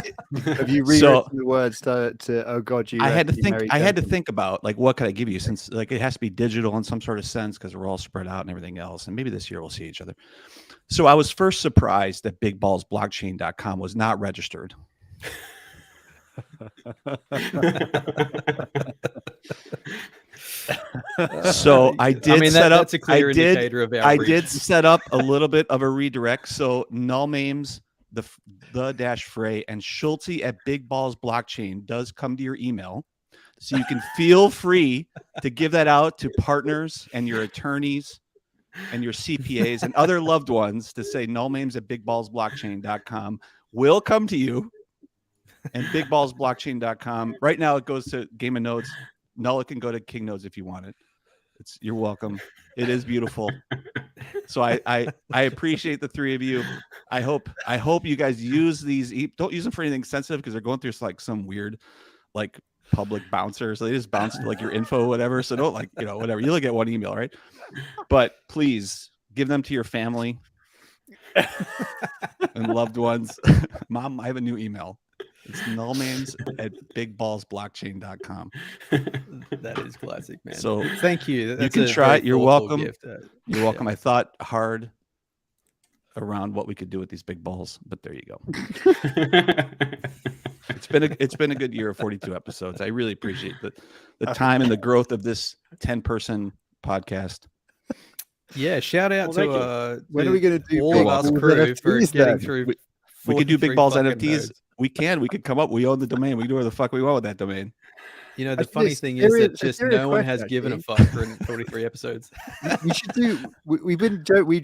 Have you rewritten the words to oh God, you? I had to think about, like, what could I give you, since like it has to be digital in some sort of sense because we're all spread out and everything else. And maybe this year we'll see each other. So I was first surprised that bigballsblockchain.com was not registered. So I did set up. That's a clear indicator of I did set up a little bit of a redirect. So nullmames, the dash fray, and Schulte at Big Balls Blockchain does come to your email, so you can feel free to give that out to partners and your attorneys and your CPAs and other loved ones to say nullnames at bigballsblockchain.com will come to you. And bigballsblockchain.com. Right now it goes to Game of Nodes. Null, it can go to King Nodes if you want it. You're welcome. It is beautiful. So I appreciate the three of you. I hope you guys use these. Don't use them for anything sensitive because they're going through like some weird like public bouncer. So they just bounce like your info, whatever. So don't whatever. You only get one email, right? But please give them to your family and loved ones. Mom, I have a new email. It's nullmames at bigballsblockchain.com. That is classic, man. So thank you. You can try it. You're welcome. You're welcome. I thought hard around what we could do with these big balls, but there you go. It's been a good year of 42 episodes. I really appreciate the time and the growth of this 10-person podcast. Yeah, shout out to when are we going to do all of us crew for getting through. We could do Big Balls NFTs. Nodes. We could come up. We own the domain. We can do whatever the fuck we want with that domain. You know, the funny thing is that just no one has given a fuck for 43 episodes. We should do. We've been we in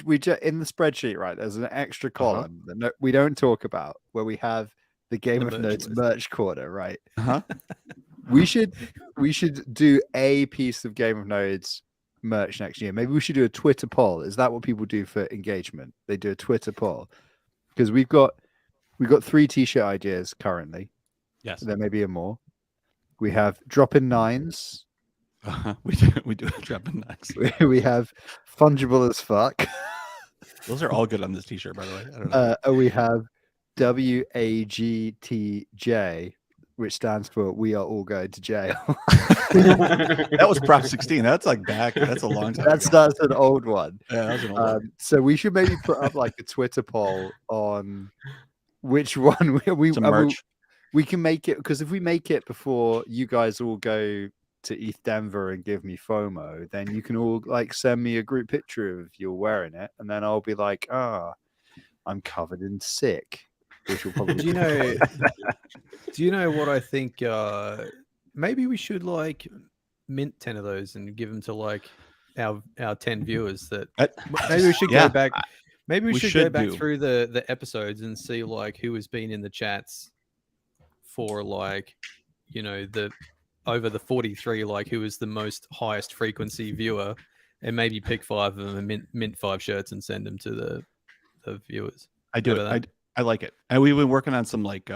the spreadsheet, right? There's an extra column that we don't talk about where we have the Game of Nodes merch corner, right? We should do a piece of Game of Nodes merch next year. Maybe we should do a Twitter poll. Is that what people do for engagement? They do a Twitter poll because we've got 3 t-shirt ideas currently. Yes, there may be more. We have drop-in 9s. We do have drop-in 9s. We have fungible as fuck. Those are all good on this t-shirt, by the way. I don't know. We have WAGTJ, which stands for "We Are All Going to Jail." That was Prop 16. That's like back. That's a long time. That's an old one. Yeah, that was an old one. So we should maybe put up like a Twitter poll on which one we merch. We can make it, because if we make it before you guys all go to ETH Denver and give me FOMO, then you can all like send me a group picture of you wearing it, and then I'll be like, I'm covered in sick, which will probably. Do you know what I think? Maybe we should like mint 10 of those and give them to like our 10 viewers. That maybe we should go back. Maybe we should go back through the episodes and see like who has been in the chats for like, you know, over the 43, like who is the most highest frequency viewer, and maybe pick 5 of them and mint 5 shirts and send them to the viewers. I do it. I like it. And we've been working on some like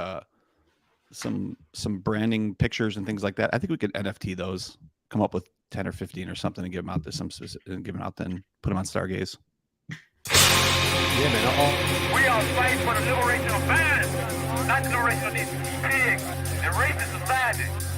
some branding pictures and things like that. I think we could NFT those, come up with 10 or 15 or something, and give them out to some specific, and give them out, then put them on Stargaze. Yeah, man. We are fighting for the liberation of man, not the liberation of these pigs and racist society.